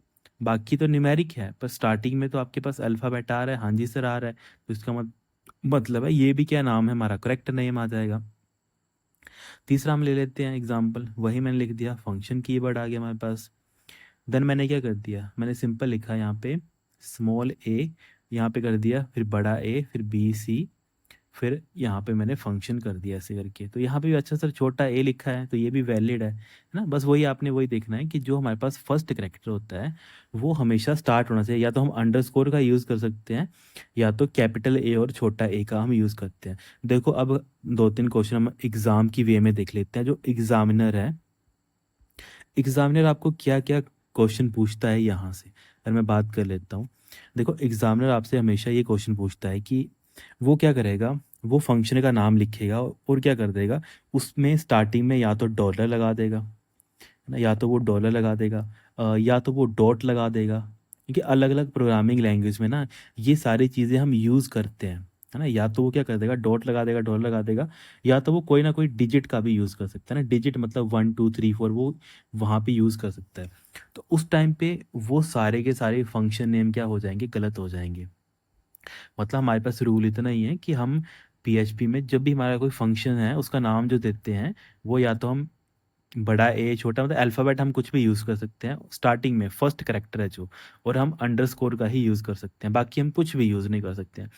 Speaker 1: बाकी तो न्यूमेरिक है, पर स्टार्टिंग में तो आपके पास अल्फ़ाबेट आ रहा है, हाँ जी सर आ रहा है, तो इसका मतलब है ये भी क्या नाम है हमारा, करेक्ट नेम आ जाएगा। तीसरा हम ले लेते हैं एग्जाम्पल, वही मैंने लिख दिया, फंक्शन कीवर्ड आ गया हमारे पास, देन मैंने क्या कर दिया, मैंने सिंपल लिखा यहाँ पे स्मॉल ए, यहाँ पे कर दिया फिर बड़ा ए फिर बी सी, फिर यहाँ पे मैंने फंक्शन कर दिया ऐसे करके। तो यहाँ पे भी अच्छा सर छोटा ए लिखा है, तो ये भी वैलिड है ना। बस वही आपने वही देखना है कि जो हमारे पास फर्स्ट करेक्टर होता है वो हमेशा स्टार्ट होना चाहिए, या तो हम अंडरस्कोर का यूज़ कर सकते हैं, या तो कैपिटल ए और छोटा ए का हम यूज़ करते हैं। देखो अब 2 3 क्वेश्चन हम एग्ज़ाम की वे में देख लेते हैं। जो एग्जामिनर है, एग्जामिनर आपको क्या क्या क्वेश्चन पूछता है यहाँ से, अगर मैं बात कर लेता हूँ। देखो एग्जामिनर आपसे हमेशा ये क्वेश्चन पूछता है कि वो क्या करेगा, वो फंक्शन का नाम लिखेगा और क्या कर देगा, उसमें स्टार्टिंग में या तो डॉलर लगा देगा, है ना, या तो वो डॉलर लगा देगा, या तो वो डॉट लगा देगा, क्योंकि अलग अलग प्रोग्रामिंग लैंग्वेज में ना ये सारी चीज़ें हम यूज़ करते हैं, है ना। या तो वो क्या कर देगा, डॉट लगा देगा, डॉलर लगा देगा, या तो वो कोई ना कोई डिजिट का भी यूज़ कर सकता है ना, डिजिट मतलब 1 2 3 4 वो वहाँ पे यूज़ कर सकता है। तो उस टाइम पे वो सारे के सारे फंक्शन नेम क्या हो जाएंगे, गलत हो जाएंगे। मतलब हमारे पास रूल इतना ही है कि हम पीएचपी में जब भी हमारा कोई फंक्शन है उसका नाम जो देते हैं, वो या तो हम बड़ा ए छोटा मतलब अल्फ़ाबेट हम कुछ भी यूज़ कर सकते हैं स्टार्टिंग में, फर्स्ट करेक्टर है जो, और हम अंडरस्कोर का ही यूज़ कर सकते हैं, बाकी हम कुछ भी यूज़ नहीं कर सकते हैं।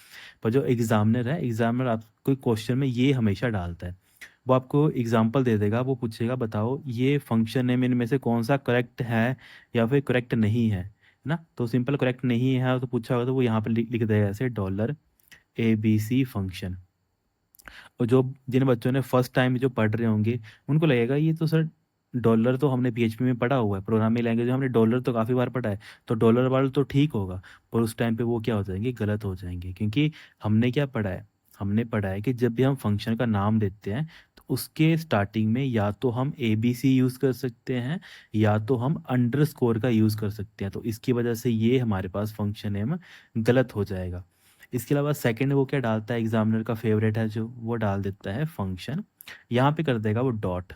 Speaker 1: पर जो एग्जामिनर है, एग्जामिनर आपको क्वेश्चन में ये हमेशा डालता है, वो आपको एग्जाम्पल दे देगा, वो पूछेगा बताओ ये फंक्शन नेम इनमें से कौन सा करेक्ट है या फिर करेक्ट नहीं है ना। तो सिंपल करेक्ट नहीं है तो पूछा होगा तो वो यहाँ पर लिख देगा ऐसे dollar A B C function. और जो जिन बच्चों ने फर्स्ट टाइम जो पढ़ रहे होंगे उनको लगेगा ये तो सर डॉलर तो हमने पीएचपी में पढ़ा हुआ है, प्रोग्रामिंग लैंग्वेज में हमने डॉलर तो काफ़ी बार पढ़ा है, तो डॉलर वाला तो ठीक होगा। पर उस टाइम पे वो क्या हो जाएंगे, गलत हो जाएंगे, क्योंकि हमने क्या पढ़ा है, हमने पढ़ा है कि जब भी हम फंक्शन का नाम देते हैं तो उसके स्टार्टिंग में या तो हम ए बी सी यूज़ कर सकते हैं, या तो हम अंडरस्कोर का यूज़ कर सकते हैं। तो इसकी वजह से ये हमारे पास फंक्शन नेम गलत हो जाएगा। इसके अलावा सेकंड वो क्या डालता है, एग्जामिनर का फेवरेट है जो, वो डाल देता है फंक्शन, यहाँ पे कर देगा वो डॉट,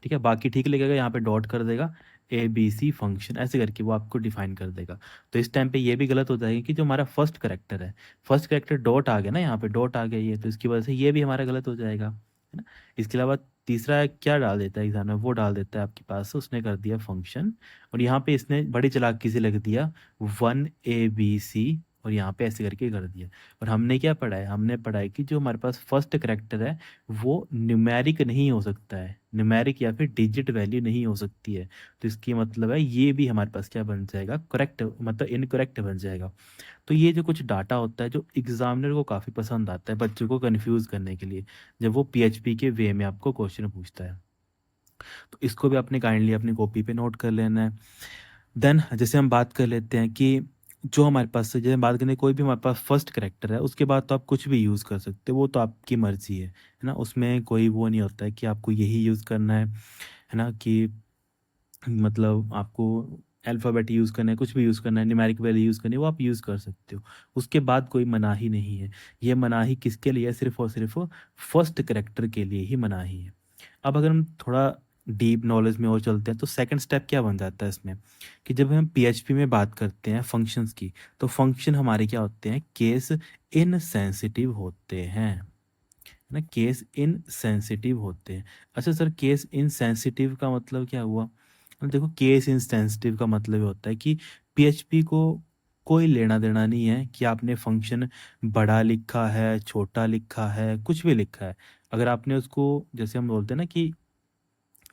Speaker 1: ठीक है, बाकी ठीक लगेगा, यहाँ पे डॉट कर देगा ए बी सी फंक्शन, ऐसे करके वो आपको डिफाइन कर देगा। तो इस टाइम पे ये भी गलत हो जाएगा कि जो हमारा फर्स्ट करेक्टर है, फर्स्ट करेक्टर डॉट आ गया ना, यहाँ पे डॉट आ गया ये, तो इसकी वजह से ये भी हमारा गलत हो जाएगा, है ना। इसके अलावा तीसरा क्या डाल देता है एग्जामिनर, वो डाल देता है आपके पास, उसने कर दिया फंक्शन, और यहाँ पे इसने बड़ी चालाकी से लिख दिया 1 ए बी सी, और यहाँ पे ऐसे करके कर दिया। और हमने क्या पढ़ा है, हमने पढ़ा है कि जो हमारे पास फर्स्ट करैक्टर है वो न्यूमेरिक नहीं हो सकता है, न्यूमेरिक या फिर डिजिट वैल्यू नहीं हो सकती है। तो इसकी मतलब है ये भी हमारे पास क्या बन जाएगा, करेक्ट मतलब इनकरेक्ट बन जाएगा। तो ये जो कुछ डाटा होता है जो एग्जामिनर को काफ़ी पसंद आता है बच्चों को कंफ्यूज करने के लिए, जब वो पीएचपी के वे में आपको क्वेश्चन पूछता है। तो इसको भी आपने काइंडली अपनी कॉपी पे नोट कर लेना है। देन जैसे हम बात कर लेते हैं कि जो हमारे पास, जैसे हम बात करें कोई भी हमारे पास फर्स्ट करेक्टर है, उसके बाद तो आप कुछ भी यूज़ कर सकते हो, वो तो आपकी मर्जी है ना, उसमें कोई वो नहीं होता है कि आपको यही यूज़ करना है ना, कि मतलब आपको अल्फ़ाबेट यूज़ करना है, कुछ भी यूज़ करना है, न्यूमेरिक वैल्यू यूज़ करनी है, वो आप यूज़ कर सकते हो। उसके बाद कोई मनाही नहीं है। ये मनाही किसके लिए है, सिर्फ़ और सिर्फ़ फर्स्ट करैक्टर के लिए ही मनाही है। अब अगर हम थोड़ा डीप नॉलेज में और चलते हैं तो सेकंड स्टेप क्या बन जाता है इसमें, कि जब हम पीएचपी में बात करते हैं फंक्शंस की, तो फंक्शन हमारे क्या होते हैं, केस इनसेंसिटिव होते हैं, है ना, केस इनसेंसिटिव होते हैं। अच्छा सर, केस इनसेंसिटिव का मतलब क्या हुआ? देखो, केस इनसेंसिटिव का मतलब ये होता है कि पीएचपी को कोई लेना देना नहीं है कि आपने फंक्शन बड़ा लिखा है, छोटा लिखा है, कुछ भी लिखा है। अगर आपने उसको, जैसे हम बोलते हैं ना कि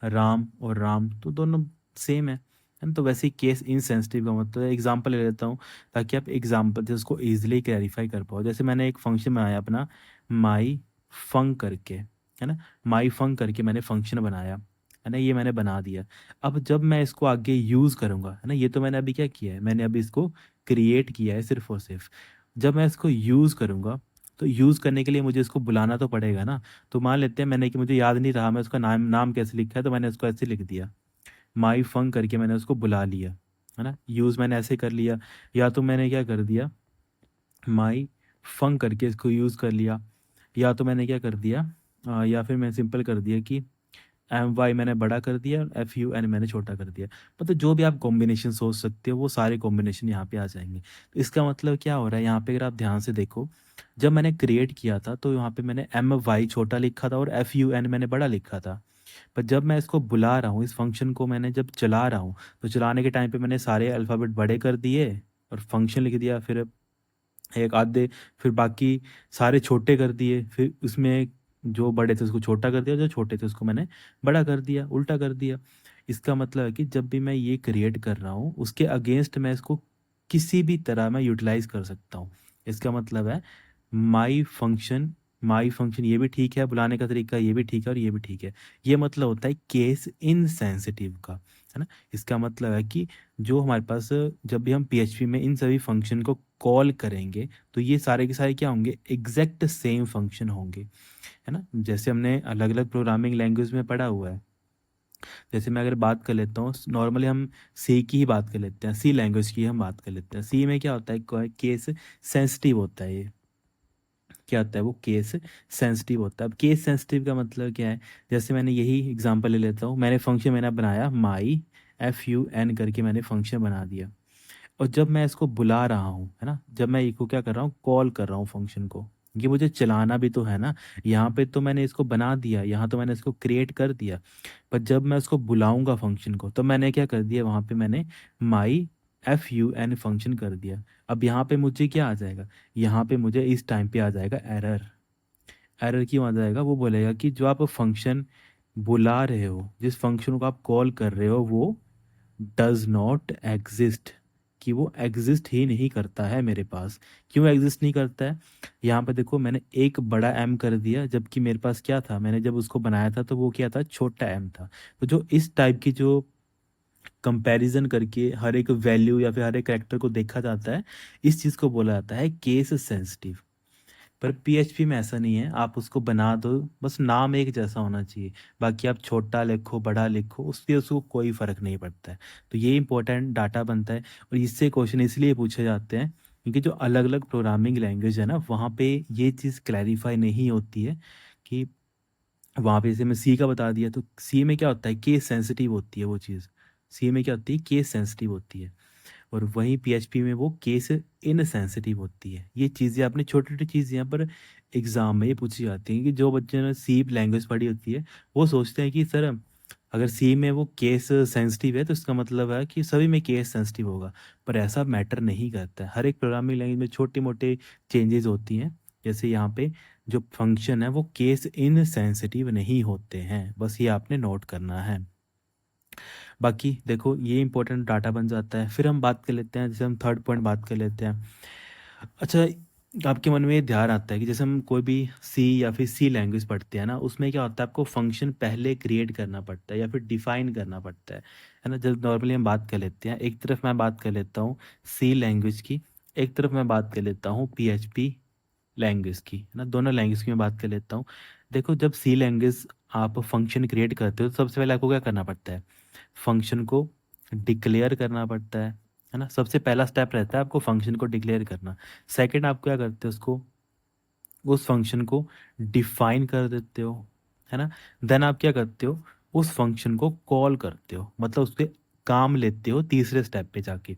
Speaker 1: राम और राम तो दोनों सेम है ना, तो वैसे ही केस इनसेंसिटिव का मतलब एग्जांपल ले लेता हूँ ताकि आप एग्जांपल से उसको ईजिली क्लैरिफाई कर पाओ। जैसे मैंने एक फंक्शन बनाया अपना माई फंक करके, है ना, माई फंक करके मैंने फंक्शन बनाया, है ना, ये मैंने बना दिया। अब जब मैं इसको आगे यूज़ करूँगा, है ना, ये तो मैंने अभी क्या किया है, मैंने अभी इसको क्रिएट किया है सिर्फ और सिर्फ। जब मैं इसको यूज़ करूँगा तो यूज़ करने के लिए मुझे इसको बुलाना तो पड़ेगा ना। तो मान लेते हैं मैंने, कि मुझे याद नहीं रहा मैं उसका नाम नाम कैसे लिखा है, तो मैंने उसको ऐसे लिख दिया, माई फंक करके मैंने उसको बुला लिया, है ना, यूज़ मैंने ऐसे कर लिया। या तो मैंने क्या कर दिया, माई फंक करके इसको यूज़ कर लिया, या तो मैंने क्या कर दिया, या फिर मैं सिंपल कर दिया कि एम वाई मैंने बड़ा कर दिया, एफ यू एन मैंने छोटा कर दिया। मतलब जो भी आप कॉम्बिनेशन सोच सकते हो वो सारे कॉम्बिनेशन यहाँ पे आ जाएंगे। तो इसका मतलब क्या हो रहा है यहाँ पे, अगर आप ध्यान से देखो, जब मैंने क्रिएट किया था तो यहाँ पे मैंने एम वाई छोटा लिखा था और एफ यू एन मैंने बड़ा लिखा था। पर जब मैं इसको बुला रहा हूँ, इस फंक्शन को मैंने जब चला रहा हूँ, तो चलाने के टाइम पे मैंने सारे अल्फ़ाबेट बड़े कर दिए और फंक्शन लिख दिया, फिर एक आधे, फिर बाकी सारे छोटे कर दिए, फिर उसमें जो बड़े थे उसको छोटा कर दिया, जो छोटे थे उसको मैंने बड़ा कर दिया, उल्टा कर दिया। इसका मतलब है कि जब भी मैं ये क्रिएट कर रहा हूँ उसके अगेंस्ट मैं इसको किसी भी तरह मैं यूटिलाइज कर सकता हूँ। इसका मतलब है माई फंक्शन ये भी ठीक है, बुलाने का तरीका ये भी ठीक है और ये भी ठीक है। ये मतलब होता है केस इनसेंसिटिव का, है ना। इसका मतलब है कि जो हमारे पास, जब भी हम पीएचपी में इन सभी फंक्शन को कॉल करेंगे तो ये सारे के सारे क्या होंगे, एग्जैक्ट सेम फंक्शन होंगे, है ना, जैसे हमने अलग अलग प्रोग्रामिंग लैंग्वेज में पढ़ा हुआ है। जैसे मैं अगर बात कर लेता हूँ, नॉर्मली हम सी की ही बात कर लेते हैं, सी लैंग्वेज की हम बात कर लेते हैं। सी में क्या होता है, केस सेंसिटिव होता है। ये क्या होता है, वो केस सेंसिटिव होता है। अब केस सेंसिटिव का मतलब क्या है, जैसे मैंने यही एग्जांपल ले लेता हूँ, मैंने फंक्शन मैंने बनाया माई एफ यू एन करके मैंने फंक्शन बना दिया, और जब मैं इसको बुला रहा हूँ, है ना, जब मैं इसको क्या कर रहा हूँ, कॉल कर रहा हूँ फंक्शन को, ये मुझे चलाना भी तो है ना। यहाँ पे तो मैंने इसको बना दिया, यहाँ तो मैंने इसको क्रिएट कर दिया, पर जब मैं उसको बुलाऊंगा फंक्शन को तो मैंने क्या कर दिया, वहाँ पे मैंने माई एफ यू एन फंक्शन कर दिया। अब यहाँ पे मुझे क्या आ जाएगा, यहाँ पे मुझे इस टाइम पे आ जाएगा एरर। एरर क्यों आ जाएगा, वो बोलेगा कि जो आप फंक्शन बुला रहे हो, जिस फंक्शन को आप कॉल कर रहे हो, वो डज नॉट एग्जिस्ट, कि वो एग्जिस्ट ही नहीं करता है मेरे पास। क्यों एग्जिस्ट नहीं करता है, यहाँ पे देखो मैंने एक बड़ा एम कर दिया, जबकि मेरे पास क्या था, मैंने जब उसको बनाया था तो वो क्या था, छोटा एम था। तो जो इस टाइप की जो कंपैरिजन करके हर एक वैल्यू या फिर हर एक कैरेक्टर को देखा जाता है, इस चीज़ को बोला जाता है केस सेंसिटिव। पर पीएचपी में ऐसा नहीं है, आप उसको बना दो, बस नाम एक जैसा होना चाहिए, बाकी आप छोटा लिखो बड़ा लिखो उससे उसको कोई फर्क नहीं पड़ता है। तो ये इंपॉर्टेंट डाटा बनता है, और इससे क्वेश्चन इसलिए पूछे जाते हैं क्योंकि जो अलग अलग प्रोग्रामिंग लैंग्वेज है ना, वहाँ पे ये चीज़ क्लैरिफाई नहीं होती है कि वहाँ पे, जैसे मैं सी का बता दिया, तो सी में क्या होता है, केस सेंसिटिव होती है वो चीज़। सी में क्या होती है, केस सेंसिटिव होती है, और वहीं पीएचपी में वो केस इनसेंसिटिव होती है। ये चीज़ें आपने छोटी छोटी चीज़ यहाँ पर एग्जाम में ये पूछी जाती हैं, कि जो बच्चे ने सी लैंग्वेज पढ़ी होती है वो सोचते हैं कि सर अगर सी में वो केस सेंसिटिव है तो इसका मतलब है कि सभी में केस सेंसिटिव होगा, पर ऐसा मैटर नहीं करता है। हर एक प्रोग्रामिंग लैंग्वेज में छोटे मोटे चेंजेस होती हैं। जैसे यहाँ पे जो फंक्शन है वो केस इनसेंसिटिव नहीं होते हैं, बस ये आपने नोट करना है। बाकी देखो ये इंपॉर्टेंट डाटा बन जाता है। फिर हम बात कर लेते हैं, जैसे हम थर्ड पॉइंट बात कर लेते हैं। अच्छा, आपके मन में ये ध्यान आता है कि जैसे हम कोई भी सी या फिर सी लैंग्वेज पढ़ते हैं ना, उसमें क्या होता है, आपको फंक्शन पहले क्रिएट करना पड़ता है या फिर डिफाइन करना पड़ता है ना। जब नॉर्मली हम बात कर लेते हैं, एक तरफ मैं बात कर लेता हूँ सी लैंग्वेज की, एक तरफ मैं बात कर लेता हूँ पीएचपी लैंग्वेज की, है ना। दोनों लैंग्वेज की मैं बात कर लेता हूँ। देखो, जब सी लैंग्वेज आप फंक्शन क्रिएट करते हो तो सबसे पहले आपको क्या करना पड़ता है, फंक्शन को डिक्लेयर करना पड़ता है ना। सबसे पहला स्टेप रहता है आपको फंक्शन को डिक्लेयर करना। सेकंड आप क्या करते हो, उसको उस फंक्शन को डिफाइन कर देते हो, है ना। देन आप क्या करते हो, उस फंक्शन को कॉल करते हो, मतलब उसके काम लेते हो तीसरे स्टेप पे जाके।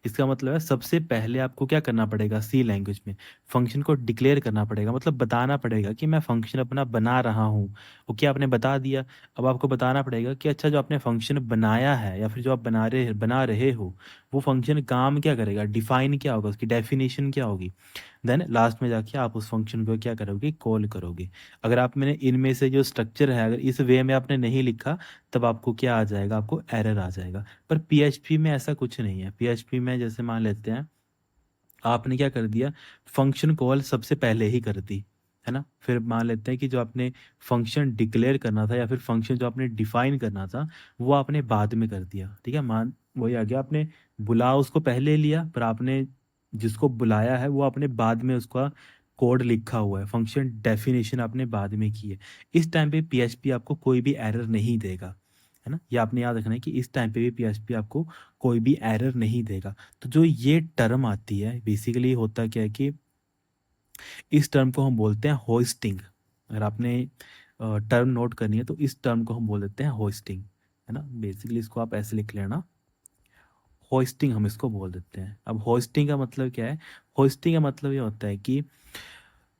Speaker 1: इसका मतलब है सबसे पहले आपको क्या करना पड़ेगा, सी लैंग्वेज में फंक्शन को डिक्लेयर करना पड़ेगा, मतलब बताना पड़ेगा कि मैं फंक्शन अपना बना रहा हूँ। ओके, आपने बता दिया। अब आपको बताना पड़ेगा कि अच्छा, जो आपने फंक्शन बनाया है या फिर जो आप बना रहे हो, वो फंक्शन काम क्या करेगा, डिफाइन क्या होगा, उसकी डेफिनेशन क्या होगी। देन लास्ट में जाके आप उस फंक्शन को क्या करोगे, कॉल करोगे। अगर आप मैंने इनमें से जो स्ट्रक्चर है, अगर इस वे में आपने नहीं लिखा, तब आपको क्या आ जाएगा, आपको एरर आ जाएगा। पर पीएचपी में ऐसा कुछ नहीं है। पीएचपी में जैसे मान लेते हैं आपने क्या कर दिया, फंक्शन कॉल सबसे पहले ही कर दी, है ना। फिर मान लेते हैं कि जो आपने फंक्शन डिक्लेयर करना था या फिर फंक्शन जो आपने डिफाइन करना था, वो आपने बाद में कर दिया। ठीक है, मान वही आ गया, आपने बुला उसको पहले लिया, पर आपने जिसको बुलाया है वो आपने बाद में उसका कोड लिखा हुआ है, फंक्शन डेफिनेशन आपने बाद में की है। इस टाइम पे पीएचपी आपको कोई भी एरर नहीं देगा, है ना। ये आपने याद रखना है कि इस टाइम पे भी पीएचपी आपको कोई भी एरर नहीं देगा। तो जो ये टर्म आती है, बेसिकली होता क्या है कि इस टर्म को हम बोलते हैं होस्टिंग। अगर आपने टर्म नोट करनी है तो इस टर्म को हम बोल देते हैं होस्टिंग, है ना। बेसिकली इसको आप ऐसे लिख लेना, होस्टिंग हम इसको बोल देते हैं। अब होस्टिंग का मतलब क्या है, होस्टिंग का मतलब ये होता है कि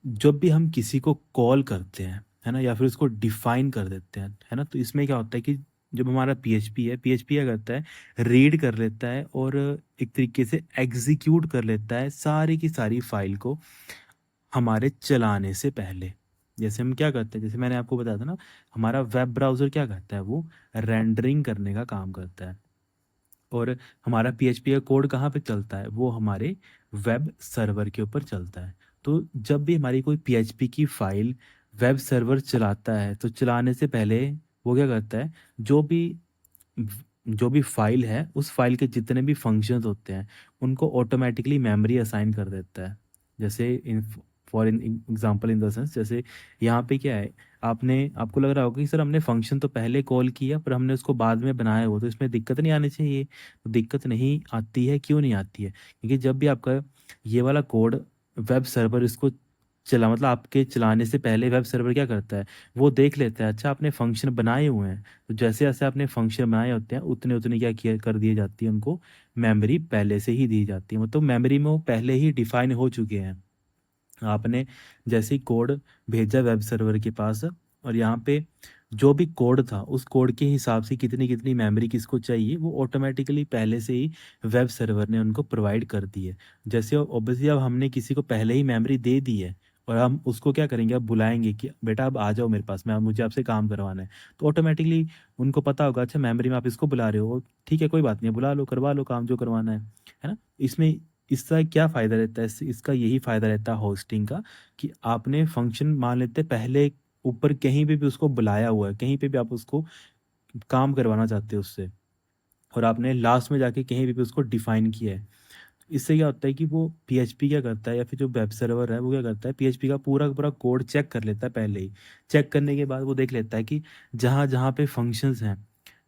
Speaker 1: जब भी हम किसी को कॉल करते हैं, है ना, या फिर उसको डिफाइन कर देते हैं, है ना, तो इसमें क्या होता है कि जब हमारा पीएचपी है, पीएचपी क्या करता है, रीड कर लेता है और एक तरीके से एग्जीक्यूट कर लेता है सारी की सारी फाइल को हमारे चलाने से पहले। जैसे हम क्या करते हैं, जैसे मैंने आपको बताया था ना, हमारा वेब ब्राउज़र क्या करता है, वो रेंडरिंग करने का काम करता है। और हमारा पीएचपी का कोड कहाँ पे चलता है, वो हमारे वेब सर्वर के ऊपर चलता है। तो जब भी हमारी कोई पीएचपी की फाइल वेब सर्वर चलाता है, तो चलाने से पहले वो क्या करता है, जो भी जो भी फाइल है, उस फाइल के जितने भी फंक्शंस होते हैं, उनको ऑटोमेटिकली मेमोरी असाइन कर देता है। जैसे in for in example in the sense, जैसे यहाँ पे क्या है, आपने आपको लग रहा होगा कि सर हमने फंक्शन तो पहले कॉल किया पर हमने उसको बाद में बनाया हो, तो इसमें दिक्कत नहीं आनी चाहिए। तो दिक्कत नहीं आती है, क्यों नहीं आती है, क्योंकि जब भी आपका ये वाला कोड वेब सर्वर इसको चला, मतलब आपके चलाने से पहले वेब सर्वर क्या करता है, वो देख लेता है अच्छा आपने फंक्शन बनाए हुए हैं, तो जैसे जैसे आपने फंक्शन बनाए होते हैं उतने उतने क्या किया कर दिए जाती है, उनको मेमोरी पहले से ही दी जाती है, मतलब मेमोरी में वो पहले ही डिफाइन हो चुके हैं। आपने जैसे ही कोड भेजा वेब सर्वर के पास, और यहाँ पे जो भी कोड था उस कोड के हिसाब से कितनी कितनी मेमोरी किसको चाहिए, वो ऑटोमेटिकली पहले से ही वेब सर्वर ने उनको प्रोवाइड कर दी है। जैसे ऑब्वियसली अब हमने किसी को पहले ही मेमोरी दे दी है, और हम उसको क्या करेंगे, अब बुलाएंगे कि बेटा अब आ जाओ मेरे पास में, अब मुझे आपसे काम करवाना है, तो ऑटोमेटिकली उनको पता होगा अच्छा मेमोरी में आप इसको बुला रहे हो, ठीक है कोई बात नहीं, बुला लो, करवा लो काम जो करवाना है ना। इसमें इसका क्या फ़ायदा रहता है, इसका यही फ़ायदा रहता है होस्टिंग का, कि आपने फंक्शन मान लेते हैं पहले ऊपर कहीं पे भी उसको बुलाया हुआ है, कहीं पे भी आप उसको काम करवाना चाहते हो उससे, और आपने लास्ट में जाके कहीं पे भी उसको डिफाइन किया है। इससे क्या होता है कि वो पीएचपी क्या करता है, या फिर जो वेब सर्वर है वो क्या करता है, पीएचपी का पूरा कोड चेक कर लेता है पहले ही। चेक करने के बाद वो देख लेता है कि जहाँ जहाँ पे फंक्शंस हैं,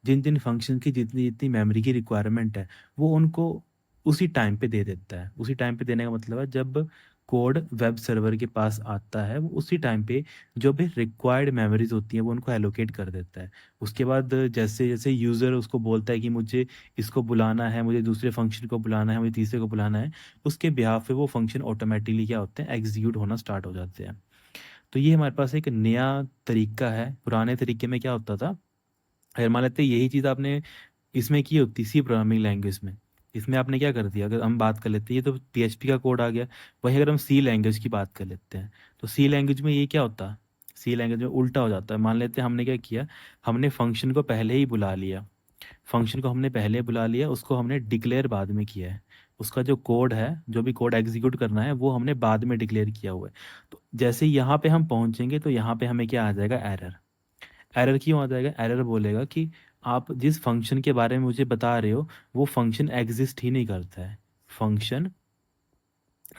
Speaker 1: जिन जिन फंक्शन की जितनी जितनी मेमोरी की रिक्वायरमेंट है, वो उनको उसी टाइम पे दे देता है। उसी टाइम पे देने का मतलब है जब कोड वेब सर्वर के पास आता है, वो उसी टाइम पे जो भी रिक्वायर्ड मेमोरीज होती हैं वो उनको एलोकेट कर देता है। उसके बाद जैसे जैसे यूज़र उसको बोलता है कि मुझे इसको बुलाना है, मुझे दूसरे फंक्शन को बुलाना है, मुझे तीसरे को बुलाना है, उसके बिहाफ पे वो फंक्शन ऑटोमेटिकली क्या होते हैं, एग्जीक्यूट होना स्टार्ट हो जाते हैं। तो ये हमारे पास एक नया तरीका है। पुराने तरीके में क्या होता था अगर मान लेते हैं यही चीज़ आपने इसमें की होती सी प्रोग्रामिंग लैंग्वेज में, इसमें आपने क्या कर दिया, अगर हम बात कर लेते हैं ये तो पीएचपी का कोड आ गया। वहीं अगर हम सी लैंग्वेज की बात कर लेते हैं तो सी लैंग्वेज में ये क्या होता है, सी लैंग्वेज में उल्टा हो जाता है। मान लेते हैं हमने क्या किया, हमने फंक्शन को पहले ही बुला लिया, फंक्शन को हमने पहले बुला लिया, उसको हमने डिक्लेयर बाद में किया है। उसका जो कोड है, जो भी कोड एग्जीक्यूट करना है वो हमने बाद में डिक्लेयर किया हुआ है। तो जैसे ही यहाँ पे हम पहुँचेंगे तो यहाँ पे हमें क्या आ जाएगा, एरर। एरर क्यों आ जाएगा, एरर बोलेगा कि आप जिस फंक्शन के बारे में मुझे बता रहे हो वो फंक्शन एग्जिस्ट ही नहीं करता है, फंक्शन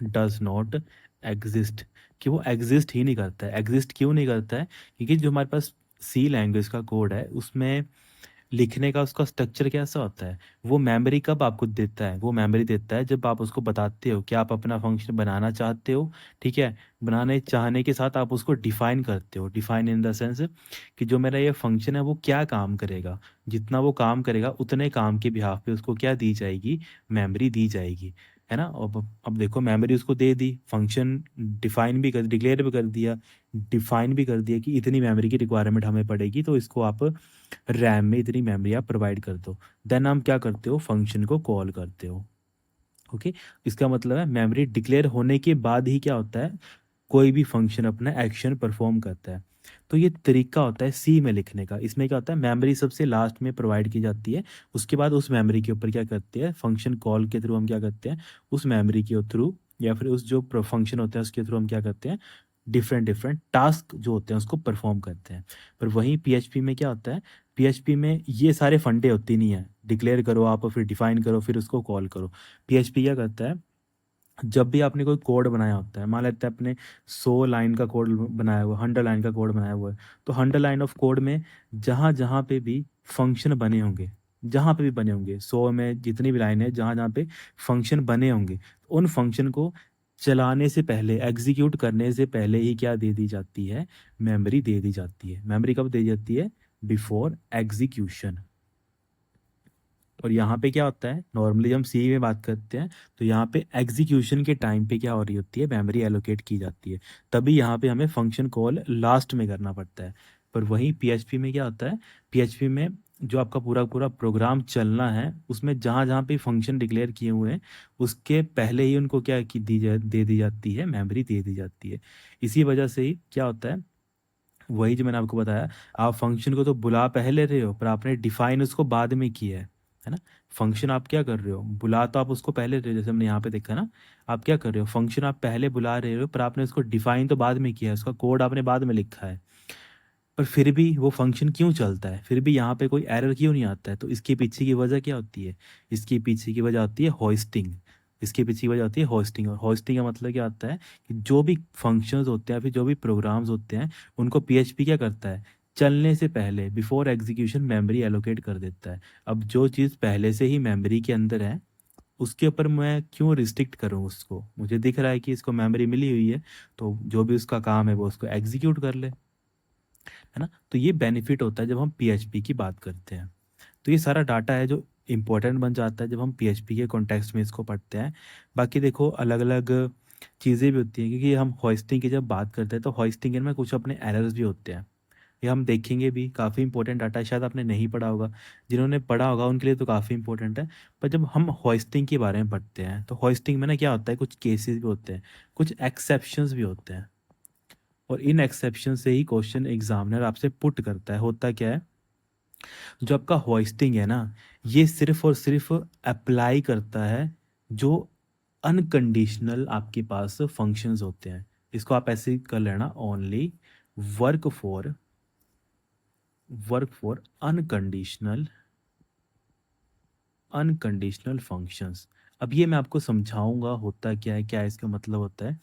Speaker 1: डज नॉट एग्जिस्ट, कि वो एग्जिस्ट ही नहीं करता है। एग्जिस्ट क्यों नहीं करता है, क्योंकि जो हमारे पास सी लैंग्वेज का कोड है उसमें लिखने का उसका स्ट्रक्चर कैसा होता है, वो मेमोरी कब आपको देता है, वो मेमोरी देता है जब आप उसको बताते हो कि आप अपना फंक्शन बनाना चाहते हो। ठीक है, बनाने चाहने के साथ आप उसको डिफाइन करते हो, डिफाइन इन द सेंस कि जो मेरा ये फंक्शन है वो क्या काम करेगा, जितना वो काम करेगा उतने काम के बिहाफ पे उसको क्या दी जाएगी, मेमोरी दी जाएगी, है ना। अब देखो मेमोरी उसको दे दी, फंक्शन डिफाइन भी कर, डिक्लेयर भी कर दिया, डिफाइन भी कर दिया कि इतनी मेमोरी की रिक्वायरमेंट हमें पड़ेगी, तो इसको आप रैम में इतनी मेमोरी आप प्रोवाइड कर दो। देन हम क्या करते हो, फंक्शन को कॉल करते हो। ओके, इसका मतलब है मेमोरी डिक्लेयर होने के बाद ही क्या होता है, कोई भी फंक्शन अपना एक्शन परफॉर्म करता है। तो ये तरीका होता है सी में लिखने का। इसमें क्या होता है, मेमोरी सबसे लास्ट में प्रोवाइड की जाती है, उसके बाद उस मेमोरी के ऊपर क्या करते हैं, फंक्शन कॉल के थ्रू हम क्या करते हैं, उस मेमोरी के थ्रू या फिर उस जो फंक्शन होता है उसके थ्रू हम क्या करते हैं, डिफरेंट डिफरेंट टास्क जो होते हैं उसको परफॉर्म करते हैं। पर वहीं पीएचपी में क्या होता है, पीएचपी में ये सारे फंडे होते नहीं है, डिक्लेयर करो आप और फिर डिफाइन करो फिर उसको कॉल करो। पीएचपी क्या करता है, जब भी आपने कोई कोड बनाया होता है, मान लेते हैं आपने 100 लाइन का कोड बनाया हुआ, 100 लाइन का कोड बनाया हुआ है, तो 100 लाइन ऑफ कोड में जहाँ जहाँ पे भी फंक्शन बने होंगे, जहाँ पे भी बने होंगे 100 में जितनी भी लाइन है, जहाँ जहाँ पे फंक्शन बने होंगे, उन फंक्शन को चलाने से पहले, एग्जीक्यूट करने से पहले ही क्या दे दी जाती है, मेमोरी दे दी जाती है। मेमोरी कब दे दी जाती है, बिफोर एग्जीक्यूशन। और यहाँ पे क्या होता है, नॉर्मली हम सी में बात करते हैं तो यहाँ पे एग्जीक्यूशन के टाइम पे क्या हो रही होती है, मेमोरी एलोकेट की जाती है, तभी यहाँ पे हमें फंक्शन कॉल लास्ट में करना पड़ता है। पर वहीं पीएचपी में क्या होता है, पीएचपी में जो आपका पूरा पूरा प्रोग्राम चलना है उसमें जहाँ जहाँ पे फंक्शन डिक्लेयर किए हुए हैं उसके पहले ही उनको क्या की दे दी जाती है, मेमोरी दे दी जाती है। इसी वजह से ही क्या होता है, वही जो मैंने आपको बताया, आप फंक्शन को तो बुला पहले रहे हो पर आपने डिफाइन उसको बाद में किया है ना। फंक्शन आप क्या कर रहे हो, बुला तो आप उसको पहले रहे हो, जैसे हमने यहाँ पे देखा ना, आप क्या कर रहे हो, फंक्शन आप पहले बुला रहे हो पर आपने उसको डिफाइन तो बाद में किया है, उसका कोड आपने बाद में लिखा है। पर फिर भी वो फंक्शन क्यों चलता है, फिर भी यहाँ पे कोई एरर क्यों नहीं आता है, तो इसके पीछे की वजह क्या होती है, इसके पीछे की वजह होती है होस्टिंग। इसके पीछे की वजह होती है होस्टिंग। और होस्टिंग का मतलब क्या होता है कि जो भी फंक्शंस होते हैं फिर जो भी प्रोग्राम्स होते हैं उनको पीएचपी क्या करता है, चलने से पहले बिफोर एग्जीक्यूशन मेमोरी एलोकेट कर देता है। अब जो चीज़ पहले से ही मेमोरी के अंदर है उसके ऊपर मैं क्यों रिस्ट्रिक्ट करूँ उसको, मुझे दिख रहा है कि इसको मेमोरी मिली हुई है तो जो भी उसका काम है वो उसको एग्जीक्यूट कर ले, है ना। तो ये बेनिफिट होता है जब हम पीएचपी की बात करते हैं। तो ये सारा डाटा है जो इम्पोर्टेंट बन जाता है जब हम पीएचपी के कॉन्टेक्स्ट में इसको पढ़ते हैं। बाकी देखो अलग अलग चीज़ें भी होती हैं, क्योंकि हम होस्टिंग की जब बात करते हैं तो होस्टिंग में कुछ अपने एरर्स भी होते हैं, ये हम देखेंगे भी। काफ़ी इंपॉर्टेंट डाटा है, शायद आपने नहीं पढ़ा होगा, जिन्होंने पढ़ा होगा उनके लिए तो काफ़ी इंपॉर्टेंट है। पर जब हम होस्टिंग के बारे में पढ़ते हैं तो होस्टिंग में ना क्या होता है, कुछ केसेस भी होते हैं, कुछ एक्सेप्शंस भी होते हैं, और इन एक्सेप्शन से ही क्वेश्चन एग्जामिनर आपसे पुट करता है। होता क्या है, जो आपका होस्टिंग है ना, ये सिर्फ और सिर्फ अप्लाई करता है जो अनकंडीशनल आपके पास फंक्शंस होते हैं। इसको आप ऐसे ही कर लेना, only work for unconditional unconditional functions. अब ये मैं आपको समझाऊंगा होता क्या है, क्या इसका मतलब होता है।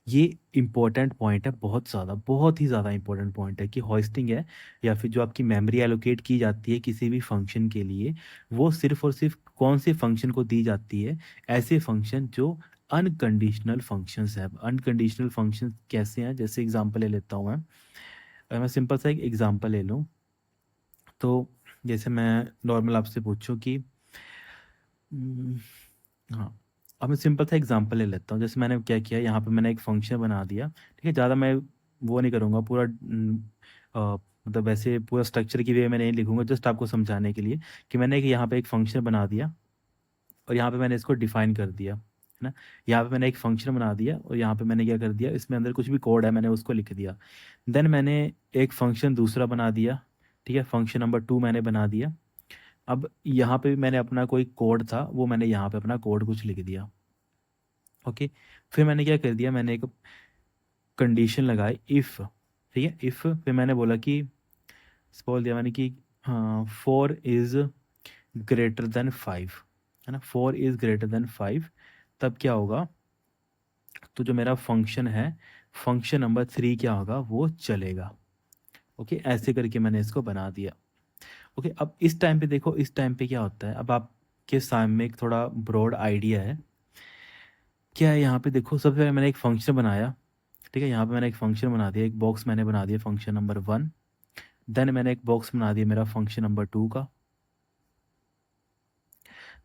Speaker 1: ये इम्पोर्टेंट पॉइंट है, बहुत ज़्यादा, बहुत ही ज़्यादा इम्पोर्टेंट पॉइंट है कि होस्टिंग है या फिर जो आपकी मेमोरी एलोकेट की जाती है किसी भी फंक्शन के लिए, वो सिर्फ और सिर्फ कौन से फंक्शन को दी जाती है, ऐसे फंक्शन जो अनकंडीशनल फंक्शंस है। अनकंडीशनल फंक्शन कैसे हैं, जैसे एग्जांपल ले लेता हूँ मैं। अगर मैं सिंपल सा एक एग्जांपल ले लूँ तो जैसे मैं नॉर्मल आपसे पूछूं कि हम्म, हाँ, अब मैं सिंपल सा एग्जांपल ले लेता हूँ। जैसे मैंने क्या किया, यहाँ पे मैंने एक फंक्शन बना दिया, ठीक है, ज़्यादा मैं वो नहीं करूँगा पूरा मतलब वैसे पूरा स्ट्रक्चर की वे में नहीं लिखूंगा, जस्ट आपको समझाने के लिए कि मैंने एक यहाँ पे एक फंक्शन बना दिया और यहाँ पे मैंने इसको डिफाइन कर दिया, है ना। यहाँ पे मैंने एक फंक्शन बना दिया और यहाँ पे मैंने क्या कर दिया, इसमें अंदर कुछ भी कोड है मैंने उसको लिख दिया। देन मैंने एक फंक्शन दूसरा बना दिया, ठीक है, फंक्शन नंबर 2 मैंने बना दिया। अब यहाँ पे भी मैंने अपना कोई कोड था, वो मैंने यहाँ पे अपना कोड कुछ लिख दिया। ओके, फिर मैंने क्या कर दिया, मैंने एक कंडीशन लगाई इफ़, ठीक है, इफ़ फिर मैंने बोला कि, बोल दिया मैंने कि हाँ 4 इज़ ग्रेटर देन 5, है ना, 4 इज़ ग्रेटर देन 5, तब क्या होगा, तो जो मेरा फंक्शन है, फंक्शन नंबर 3 क्या होगा, वो चलेगा। ओके, ऐसे करके मैंने इसको बना दिया। ओके, अब इस टाइम पे देखो, इस टाइम पे क्या होता है, अब आपके सामने एक थोड़ा ब्रॉड आइडिया है क्या है। यहाँ पे देखो, सबसे पहले मैंने एक फंक्शन बनाया, ठीक है, यहाँ पे मैंने एक फंक्शन बना दिया, एक बॉक्स मैंने बना दिया फंक्शन नंबर 1। देन मैंने एक बॉक्स बना दिया मेरा फंक्शन नंबर 2 का।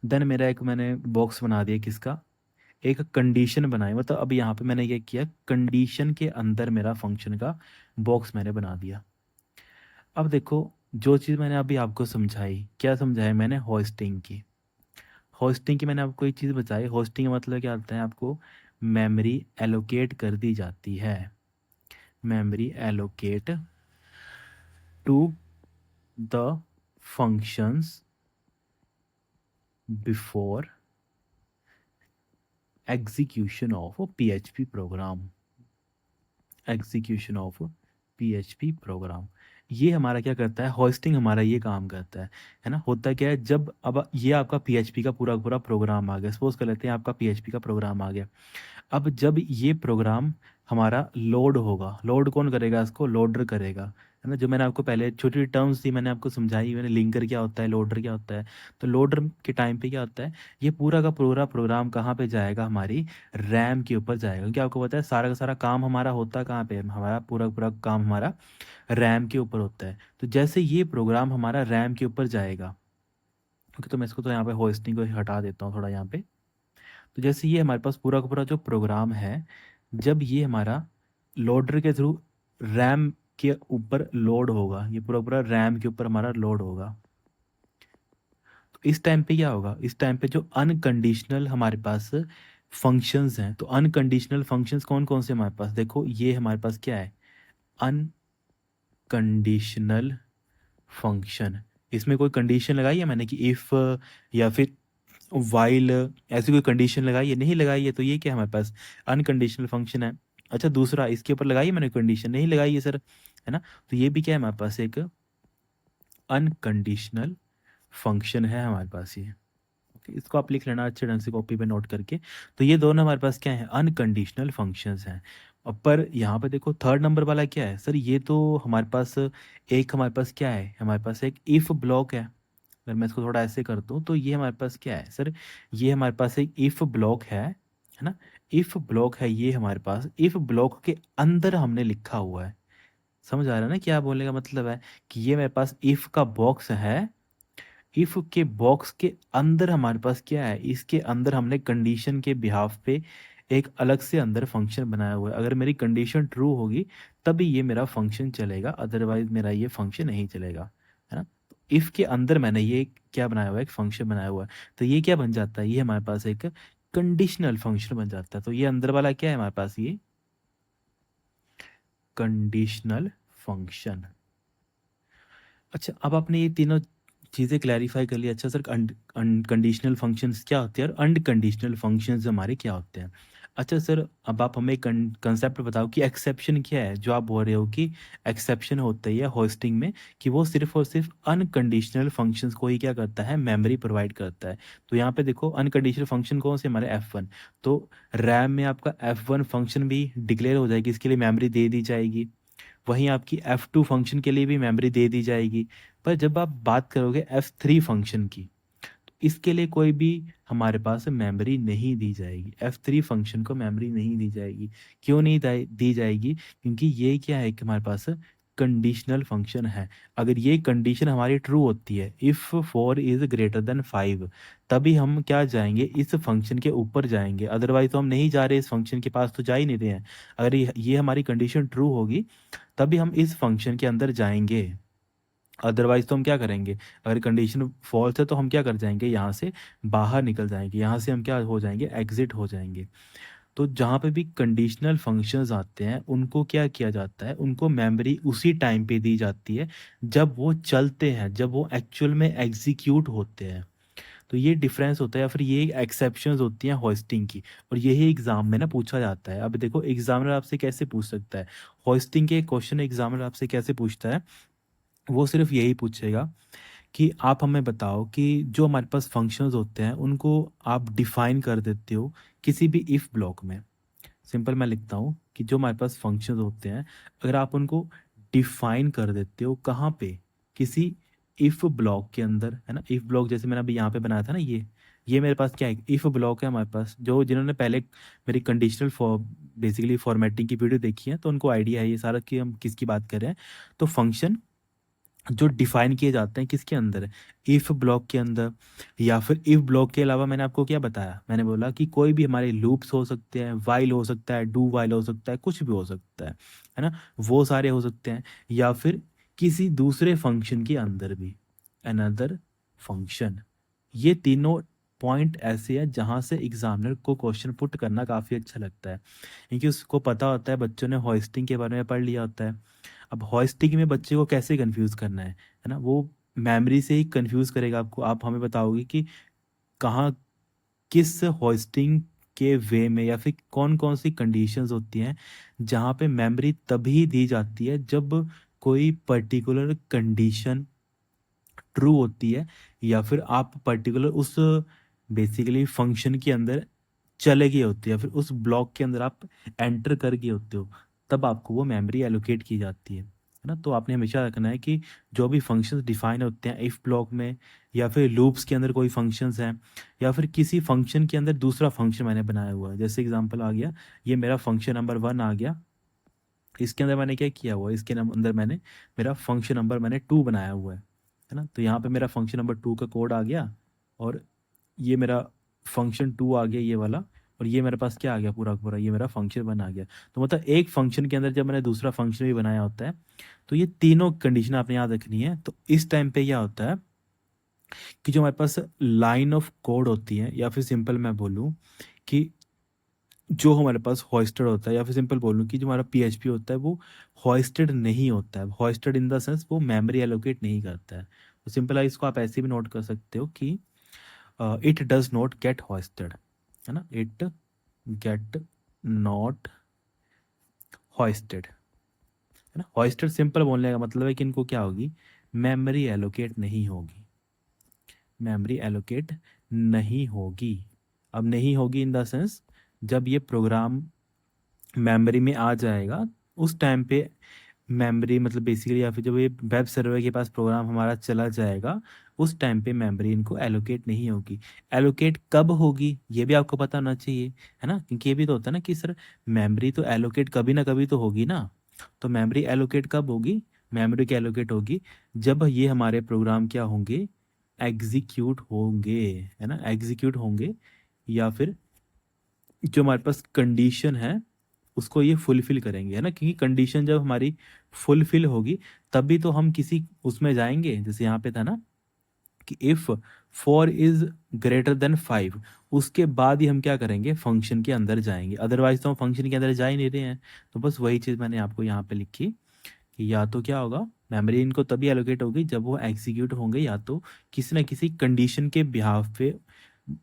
Speaker 1: देन मेरा एक मैंने बॉक्स बना दिया किसका, एक कंडीशन बनाई, मतलब अब यहाँ पे मैंने क्या किया, कंडीशन के अंदर मेरा फंक्शन का बॉक्स मैंने बना दिया। अब देखो, जो चीज़ मैंने अभी आपको समझाई, क्या समझाया मैंने, होस्टिंग की। होस्टिंग की मैंने आपको एक चीज़ बताई, होस्टिंग का मतलब क्या होता है, आपको मेमोरी एलोकेट कर दी जाती है, memory allocate to the functions before execution of PHP program, execution of PHP program. ये हमारा क्या करता है, होस्टिंग हमारा ये काम करता है ना। होता क्या है, जब अब ये आपका PHP का पूरा पूरा प्रोग्राम आ गया, सपोज कर लेते हैं आपका PHP का प्रोग्राम आ गया। अब जब ये प्रोग्राम हमारा लोड होगा, लोड कौन करेगा, इसको लोडर करेगा, है ना। जो मैंने आपको पहले छोटी छोटी टर्म्स थी मैंने आपको समझाई, मैंने लिंकर क्या होता है, लोडर क्या होता है। तो लोडर के टाइम पे क्या होता है, ये पूरा का पूरा प्रोग्राम कहाँ पे जाएगा, हमारी रैम के ऊपर जाएगा, क्योंकि आपको पता है सारा का सारा काम हमारा होता कहाँ पे है, हमारा पूरा पूरा काम हमारा रैम के ऊपर होता है। तो जैसे ये प्रोग्राम हमारा रैम के ऊपर जाएगा, ओके, तो मैं इसको तो यहाँ पे होस्टिंग को हटा देता हूँ थोड़ा यहाँ पे। तो जैसे ये हमारे पास पूरा का पूरा जो प्रोग्राम है, जब ये हमारा लोडर के थ्रू रैम के ऊपर लोड होगा, ये पूरा पूरा रैम के ऊपर हमारा लोड होगा, तो इस टाइम पे क्या होगा, इस टाइम पे जो अनकंडीशनल हमारे पास फंक्शंस हैं, तो अनकंडीशनल फंक्शंस कौन कौन से हमारे पास, देखो ये हमारे पास क्या है, अनकंडीशनल फंक्शन। इसमें कोई कंडीशन लगाई है मैंने कि इफ़ या फिर वाइल, ऐसी कोई कंडीशन लगाई है, नहीं लगाई है, तो ये क्या है हमारे पास, अनकंडीशनल फंक्शन है। अच्छा, दूसरा इसके ऊपर लगाई है मैंने कंडीशन, नहीं लगाई है सर, है ना। तो ये भी क्या है हमारे पास, एक अनकंडीशनल फंक्शन है हमारे पास ये। ओके, इसको आप लिख लेना अच्छे ढंग से कॉपी पे नोट करके। तो ये दोनों हमारे पास क्या है, अनकंडीशनल फंक्शंस हैं। अब पर यहाँ पे देखो थर्ड नंबर वाला क्या है सर, ये तो हमारे पास एक, हमारे पास क्या है, हमारे पास एक इफ़ ब्लॉक है। अगर मैं इसको थोड़ा ऐसे कर दूँ तो ये हमारे पास क्या है सर, ये हमारे पास एक इफ़ ब्लॉक है ना। इफ़ ब्लॉक है ये हमारे पास, इफ़ ब्लॉक के अंदर हमने लिखा हुआ है। समझ आ रहा है ना क्या बोलने का मतलब है, कि ये मेरे पास इफ़ का बॉक्स है, इफ़ के बॉक्स के अंदर हमारे पास क्या है, इसके अंदर हमने कंडीशन के बिहाफ पे एक अलग से अंदर फंक्शन बनाया हुआ है। अगर मेरी कंडीशन ट्रू होगी तभी ये मेरा फंक्शन चलेगा, अदरवाइज मेरा ये फंक्शन नहीं चलेगा, है ना। इफ़ के अंदर मैंने ये क्या बनाया हुआ है, एक फंक्शन बनाया हुआ है। तो ये क्या बन जाता है, ये हमारे पास एक कंडीशनल फंक्शन बन जाता है। तो ये अंदर वाला क्या है हमारे पास, ये कंडीशनल फंक्शन। अच्छा, अब आपने ये तीनों चीज़ें क्लैरिफाई कर ली। अच्छा सर, अनकंडीशनल फंक्शंस क्या होते हैं और अनकंडीशनल फंक्शंस हमारे क्या होते हैं। अच्छा सर, अब आप हमें कंसेप्ट बताओ कि एक्सेप्शन क्या है, जो आप बोल रहे हो कि एक्सेप्शन होता है होस्टिंग में, कि वो सिर्फ और सिर्फ अनकंडीशनल फंक्शंस को ही क्या करता है, मेमोरी प्रोवाइड करता है। तो यहाँ पे देखो अनकंडीशनल फंक्शन कौन से, हमारे F1। तो रैम में आपका F1 फंक्शन भी डिक्लेयर हो जाएगी, इसके लिए मेमोरी दे दी जाएगी। वहीं आपकी F2 फंक्शन के लिए भी मेमोरी दे दी जाएगी। पर जब आप बात करोगे F3 फंक्शन की, तो इसके लिए कोई भी हमारे पास मेमोरी नहीं दी जाएगी, F3 फंक्शन को मेमोरी नहीं दी जाएगी। क्यों नहीं दी जाएगी, क्योंकि ये क्या है कि हमारे पास कंडीशनल फंक्शन है। अगर ये कंडीशन हमारी ट्रू होती है, इफ़ 4 इज़ ग्रेटर देन 5, तभी हम क्या जाएंगे, इस फंक्शन के ऊपर जाएंगे। अदरवाइज तो हम नहीं जा रहे, इस फंक्शन के पास तो जा ही नहीं रहे हैं। अगर ये हमारी कंडीशन ट्रू होगी तभी हम इस फंक्शन के अंदर जाएंगे, अदरवाइज तो हम क्या करेंगे, अगर कंडीशन फॉल्स है तो हम क्या कर जाएंगे, यहाँ से बाहर निकल जाएंगे, यहाँ से हम क्या हो जाएंगे, एग्जिट हो जाएंगे। तो जहाँ पे भी कंडीशनल फंक्शंस आते हैं उनको क्या किया जाता है, उनको मेमोरी उसी टाइम पे दी जाती है जब वो चलते हैं, जब वो एक्चुअल में एग्जीक्यूट होते हैं। तो ये डिफरेंस होता है, या फिर ये एक्सेप्शंस होती हैं होस्टिंग की, और यही एग्जाम में ना पूछा जाता है। अब देखो एग्जामिनर आपसे कैसे पूछ सकता है, होस्टिंग के क्वेश्चन एग्जामिनर आपसे कैसे पूछता है, वो सिर्फ यही पूछेगा कि आप हमें बताओ कि जो हमारे पास फंक्शंस होते हैं उनको आप डिफाइन कर देते हो किसी भी इफ़ ब्लॉक में। सिंपल मैं लिखता हूँ कि जो हमारे पास फंक्शंस होते हैं, अगर आप उनको डिफाइन कर देते हो कहाँ पे, किसी इफ़ ब्लॉक के अंदर, है ना। इफ़ ब्लॉक जैसे मैंने अभी यहाँ पे बनाया था ना, ये मेरे पास क्या है, इफ़ ब्लॉक है हमारे पास। जो जिन्होंने पहले मेरी कंडीशनल फॉर बेसिकली फॉर्मेटिंग की वीडियो देखी है तो उनको आइडिया है ये सारा कि हम किसकी बात कर रहे हैं। तो फंक्शन जो डिफाइन किए जाते हैं किसके अंदर, इफ ब्लॉक के अंदर, या फिर इफ ब्लॉक के अलावा मैंने आपको क्या बताया, मैंने बोला कि कोई भी हमारे लूप्स हो सकते हैं, वाइल हो सकता है, डू वाइल हो सकता है, कुछ भी हो सकता है ना, वो सारे हो सकते हैं। या फिर किसी दूसरे फंक्शन के अंदर भी, अनदर फंक्शन। ये तीनों पॉइंट ऐसे हैं जहाँ से एग्जामिनर को क्वेश्चन पुट करना काफ़ी अच्छा लगता है, क्योंकि उसको पता होता है, बच्चों ने होस्टिंग के बारे में पढ़ लिया होता है। अब हॉइस्टिंग में बच्चे को कैसे कंफ्यूज करना है ना, वो मेमोरी से ही कंफ्यूज करेगा आपको। आप हमें बताओगे कि कहाँ, किस हॉइस्टिंग के वे में, या फिर कौन कौन सी कंडीशंस होती हैं जहाँ पे मेमोरी तभी दी जाती है जब कोई पर्टिकुलर कंडीशन ट्रू होती है, या फिर आप पर्टिकुलर उस बेसिकली फंक्शन के अंदर चले गए होते हैं, या फिर उस ब्लॉक के अंदर आप एंटर कर गए होते हो, तब आपको वो मेमोरी एलोकेट की जाती है ना। तो आपने हमेशा रखना है कि जो भी फंक्शंस डिफाइन होते हैं इफ ब्लॉक में, या फिर लूप्स के अंदर कोई फंक्शंस हैं, या फिर किसी फंक्शन के अंदर दूसरा फंक्शन मैंने बनाया हुआ है, जैसे एग्जांपल आ गया, ये मेरा फंक्शन नंबर 1 आ गया, इसके अंदर मैंने क्या किया हुआ है, इसके अंदर मैंने मेरा फंक्शन नंबर मैंने 2 बनाया हुआ है ना। तो यहाँ पे मेरा फंक्शन नंबर 2 का कोड आ गया, और ये मेरा फंक्शन 2 आ गया ये वाला, और ये मेरे पास क्या आ गया, पूरा का पूरा ये मेरा फंक्शन 1 आ गया। तो मतलब एक फंक्शन के अंदर जब मैंने दूसरा फंक्शन भी बनाया होता है, तो ये तीनों कंडीशन आपने याद रखनी है। तो इस टाइम पे क्या होता है कि जो हमारे पास लाइन ऑफ कोड होती है, या फिर सिंपल मैं बोलूँ कि जो हमारे पास हॉइस्टेड होता है, या फिर सिंपल बोलूँ कि जो हमारा पीएचपी होता है वो हॉइस्टेड नहीं होता है। हॉइस्टेड इन द सेंस वो मेमोरी एलोकेट नहीं करता है। तो सिंपल है, इसको आप ऐसे भी नोट कर सकते हो कि it does not gate hoisted, है ना, इट गेट नॉट हॉइस्टेड, है ना। हॉइस्टेड सिंपल बोलने का मतलब है कि इनको क्या होगी, मेमोरी एलोकेट नहीं होगी, मेमोरी एलोकेट नहीं होगी। अब नहीं होगी इन द सेंस, जब ये प्रोग्राम मेमोरी में आ जाएगा उस टाइम पे मेमोरी, मतलब बेसिकली, या फिर जब ये वेब सर्वर के पास प्रोग्राम हमारा चला जाएगा उस टाइम पे मेमोरी इनको एलोकेट नहीं होगी। एलोकेट कब होगी ये भी आपको पता होना चाहिए, है ना, क्योंकि ये भी तो होता है ना कि सर मेमोरी तो एलोकेट कभी ना कभी तो होगी ना। तो मेमोरी एलोकेट कब होगी, मेमोरी की एलोकेट होगी जब ये हमारे प्रोग्राम क्या होंगे, एग्जीक्यूट होंगे, है ना, एग्जीक्यूट होंगे, या फिर जो हमारे पास कंडीशन है उसको ये फुलफिल करेंगे, है ना, क्योंकि कंडीशन जब हमारी फुलफिल होगी तभी तो हम किसी उसमें जाएंगे। जैसे यहाँ पे था ना कि इफ 4 इज ग्रेटर देन 5, उसके बाद ही हम क्या करेंगे, फंक्शन के अंदर जाएंगे, अदरवाइज तो हम फंक्शन के अंदर जा ही नहीं रहे हैं। तो बस वही चीज़ मैंने आपको यहाँ पे लिखी कि या तो क्या होगा, मेमोरी इनको तभी एलोकेट होगी जब वो एग्जीक्यूट होंगे, या तो किसी ना किसी कंडीशन के बिहाफ पे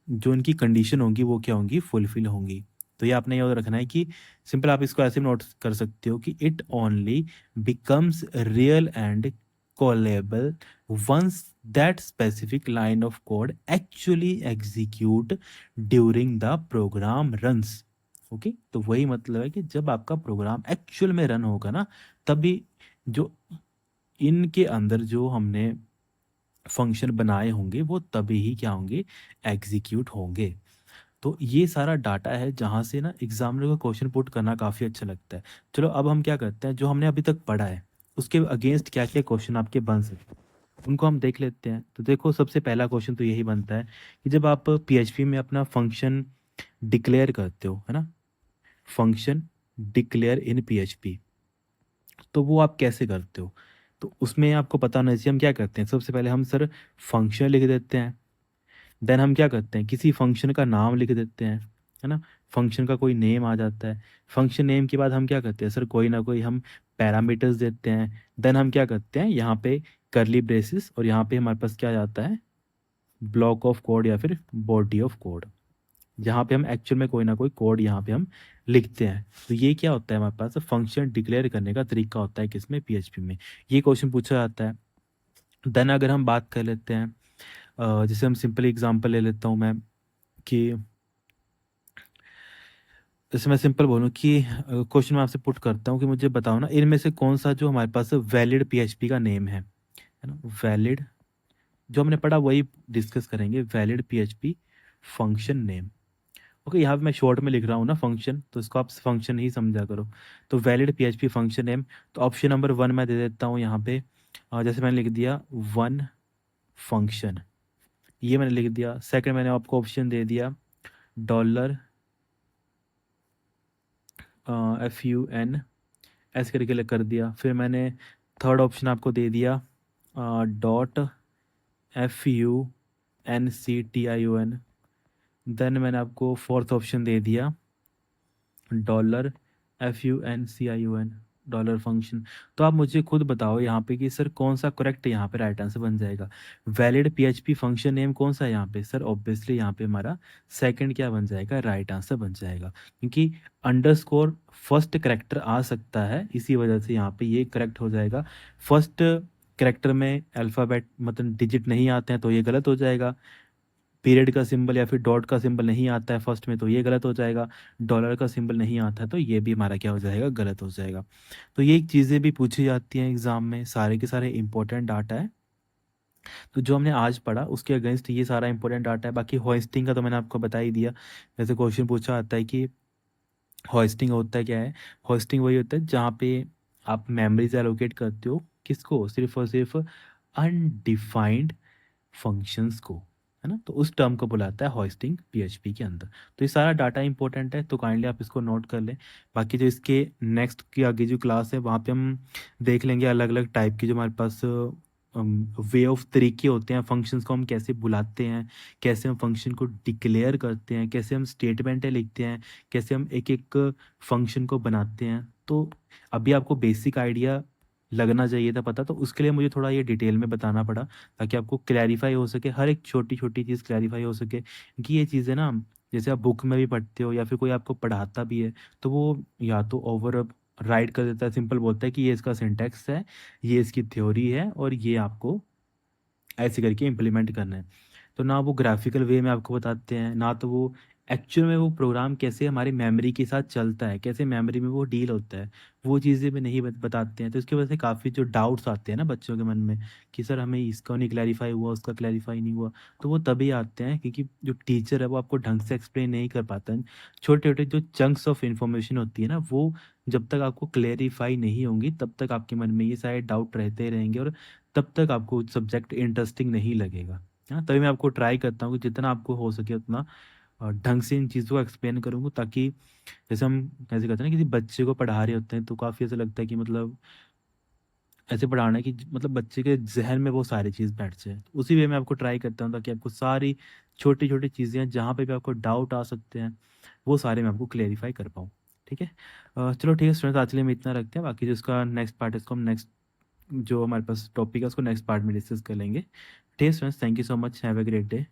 Speaker 1: जो इनकी कंडीशन होंगी वो क्या होंगी, फुलफिल होंगी। तो ये आपने याद रखना है कि सिंपल आप इसको ऐसे नोट कर सकते हो कि it only becomes real and callable once that specific line of code actually execute during the program runs. Okay, तो वही मतलब है कि जब आपका प्रोग्राम एक्चुअल में रन होगा ना, तभी जो इनके अंदर जो हमने फंक्शन बनाए होंगे वो तभी ही क्या होंगे, एग्जीक्यूट होंगे। तो ये सारा डाटा है जहाँ से ना एग्जामिनर को क्वेश्चन पुट करना काफ़ी अच्छा लगता है। चलो अब हम क्या करते हैं, जो हमने अभी तक पढ़ा है उसके अगेंस्ट क्या क्या क्वेश्चन आपके बन सकते हैं उनको हम देख लेते हैं। तो देखो सबसे पहला क्वेश्चन तो यही बनता है कि जब आप पीएचपी में अपना फंक्शन डिक्लेयर करते हो, है ना, फंक्शन डिक्लेयर इन पीएचपी, तो वो आप कैसे करते हो? तो उसमें आपको पता होना चाहिए हम क्या करते हैं। सबसे पहले हम सर फंक्शन लिख देते हैं, देन हम क्या करते हैं किसी फंक्शन का नाम लिख देते हैं, है ना, फंक्शन का कोई नेम आ जाता है। फंक्शन नेम के बाद हम क्या करते हैं सर कोई ना कोई हम पैरामीटर्स देते हैं। देन हम क्या करते हैं यहाँ पे करली ब्रेसेस, और यहाँ पे हमारे पास क्या आ जाता है ब्लॉक ऑफ कोड या फिर बॉडी ऑफ कोड, जहाँ पे हम एक्चुअल में कोई ना कोई कोड यहाँ पे हम लिखते हैं। तो ये क्या होता है हमारे पास फंक्शन डिक्लेयर करने का तरीका होता है किसमें, पीएचपी में। ये क्वेश्चन पूछा जाता है। देन अगर हम बात कर लेते हैं जैसे हम सिंपल एग्जांपल ले लेता हूँ मैं कि जैसे मैं सिंपल बोलूँ कि क्वेश्चन मैं आपसे पुट करता हूँ कि मुझे बताओ ना इनमें से कौन सा जो हमारे पास वैलिड पीएचपी का नेम है ना, वैलिड जो हमने पढ़ा वही डिस्कस करेंगे, valid PHP function name. Okay, यहाँ पे मैं शॉर्ट में लिख रहा हूँ ना फंक्शन, तो इसको आप फंक्शन ही समझा करो। तो वैलिड पीएचपी फंक्शन नेम, तो ऑप्शन नंबर 1 मैं दे देता हूँ यहाँ पे। जैसे मैंने लिख दिया वन फंक्शन, ये मैंने लिख दिया। सेकंड मैंने आपको ऑप्शन दे दिया डॉलर FUN ऐसे करके कर दिया। फिर मैंने थर्ड ऑप्शन आपको दे दिया डॉट FUNCTION। देन मैंने आपको फोर्थ ऑप्शन दे दिया डॉलर FUNCION, डॉलर फंक्शन। तो आप मुझे खुद बताओ यहाँ पे कि सर कौन सा करेक्ट यहाँ पे राइट आंसर बन जाएगा। वैलिड पीएचपी फंक्शन नेम कौन सा है यहाँ पे सर, ऑब्वियसली यहाँ पे हमारा सेकंड क्या बन जाएगा, राइट आंसर बन जाएगा, क्योंकि अंडरस्कोर फर्स्ट करेक्टर आ सकता है, इसी वजह से यहाँ पे ये करेक्ट हो जाएगा। फर्स्ट करेक्टर में अल्फ़ाबेट मतलब डिजिट नहीं आते हैं तो ये गलत हो जाएगा। पीरियड का सिंबल या फिर डॉट का सिंबल नहीं आता है फर्स्ट में तो ये गलत हो जाएगा। डॉलर का सिंबल नहीं आता है तो ये भी हमारा क्या हो जाएगा, गलत हो जाएगा। तो ये चीज़ें भी पूछी जाती हैं एग्जाम में, सारे के सारे इंपॉर्टेंट डाटा है। तो जो हमने आज पढ़ा उसके अगेंस्ट ये सारा इंपॉर्टेंट डाटा है। बाकी होस्टिंग का तो मैंने आपको बता ही दिया। जैसे क्वेश्चन पूछा जाता है कि होस्टिंग होता है क्या है, होस्टिंग वही होता है जहाँ पे आप मेमोरीज एलोकेट करते हो, किसको, सिर्फ और सिर्फ अनडिफाइंड फंक्शंस को, है ना, तो उस टर्म को बुलाता है होस्टिंग पीएचपी के अंदर। तो ये सारा डाटा इंपॉर्टेंट है, तो काइंडली आप इसको नोट कर लें। बाकी जो इसके नेक्स्ट की आगे जो क्लास है वहाँ पे हम देख लेंगे अलग अलग टाइप की जो हमारे पास वे ऑफ तरीके होते हैं फंक्शंस को हम कैसे बुलाते हैं, कैसे हम फंक्शन को डिक्लेयर करते हैं, कैसे हम स्टेटमेंटें लिखते हैं, कैसे हम एक एक फंक्शन को बनाते हैं। तो अभी आपको बेसिक आइडिया लगना चाहिए था पता, तो उसके लिए मुझे थोड़ा ये डिटेल में बताना पड़ा ताकि आपको क्लैरिफाई हो सके, हर एक छोटी छोटी चीज़ क्लैरिफाई हो सके। क्योंकि ये चीज़ें ना जैसे आप बुक में भी पढ़ते हो या फिर कोई आपको पढ़ाता भी है तो वो या तो ओवर राइट कर देता है, सिंपल बोलता है कि ये इसका सिंटैक्स है, ये इसकी थ्योरी है और ये आपको ऐसे करके इम्प्लीमेंट करना है। तो ना वो ग्राफिकल वे में आपको बताते हैं, ना तो वो एक्चुअल में वो प्रोग्राम कैसे हमारी मेमोरी के साथ चलता है, कैसे मेमोरी में वो डील होता है, वो चीज़ें भी नहीं बताते हैं। तो इसकी वजह से काफ़ी जो डाउट्स आते हैं ना बच्चों के मन में कि सर हमें इसका नहीं क्लैरिफाई हुआ, उसका क्लैरिफाई नहीं हुआ, तो वो तभी आते हैं क्योंकि जो टीचर है वो आपको ढंग से एक्सप्लेन नहीं कर पाता है। छोटे छोटे जो चंक्स ऑफ इन्फॉर्मेशन होती है ना, वो जब तक आपको क्लैरिफाई नहीं होंगी तब तक आपके मन में ये सारे डाउट रहते रहेंगे और तब तक आपको सब्जेक्ट इंटरेस्टिंग नहीं लगेगा। हाँ, तभी मैं आपको ट्राई करता हूँ कि जितना आपको हो सके उतना ढंग से इन चीज़ों को एक्सप्लेन करूँगा, ताकि जैसे हम कैसे कहते हैं ना किसी बच्चे को पढ़ा रहे होते हैं तो काफ़ी ऐसा लगता है कि मतलब ऐसे पढ़ाना है कि मतलब बच्चे के जहन में वो सारी चीज़ बैठ जाए। तो उसी वे में आपको ट्राई करता हूँ ताकि आपको सारी छोटी छोटी चीज़ें हैं जहाँ पे भी आपको डाउट आ सकते हैं वो सारे मैं आपको क्लेरिफाई कर पाऊँ। ठीक है, चलो ठीक है स्टूडेंट्स, आज के लिए हम इतना रखते हैं। बाकी जो इसका नेक्स्ट पार्ट है इसको हम नेक्स्ट जो हमारे पास टॉपिक है उसको नेक्स्ट पार्ट में डिस्कस कर लेंगे। ठीक है students, thank you so much, have a great day.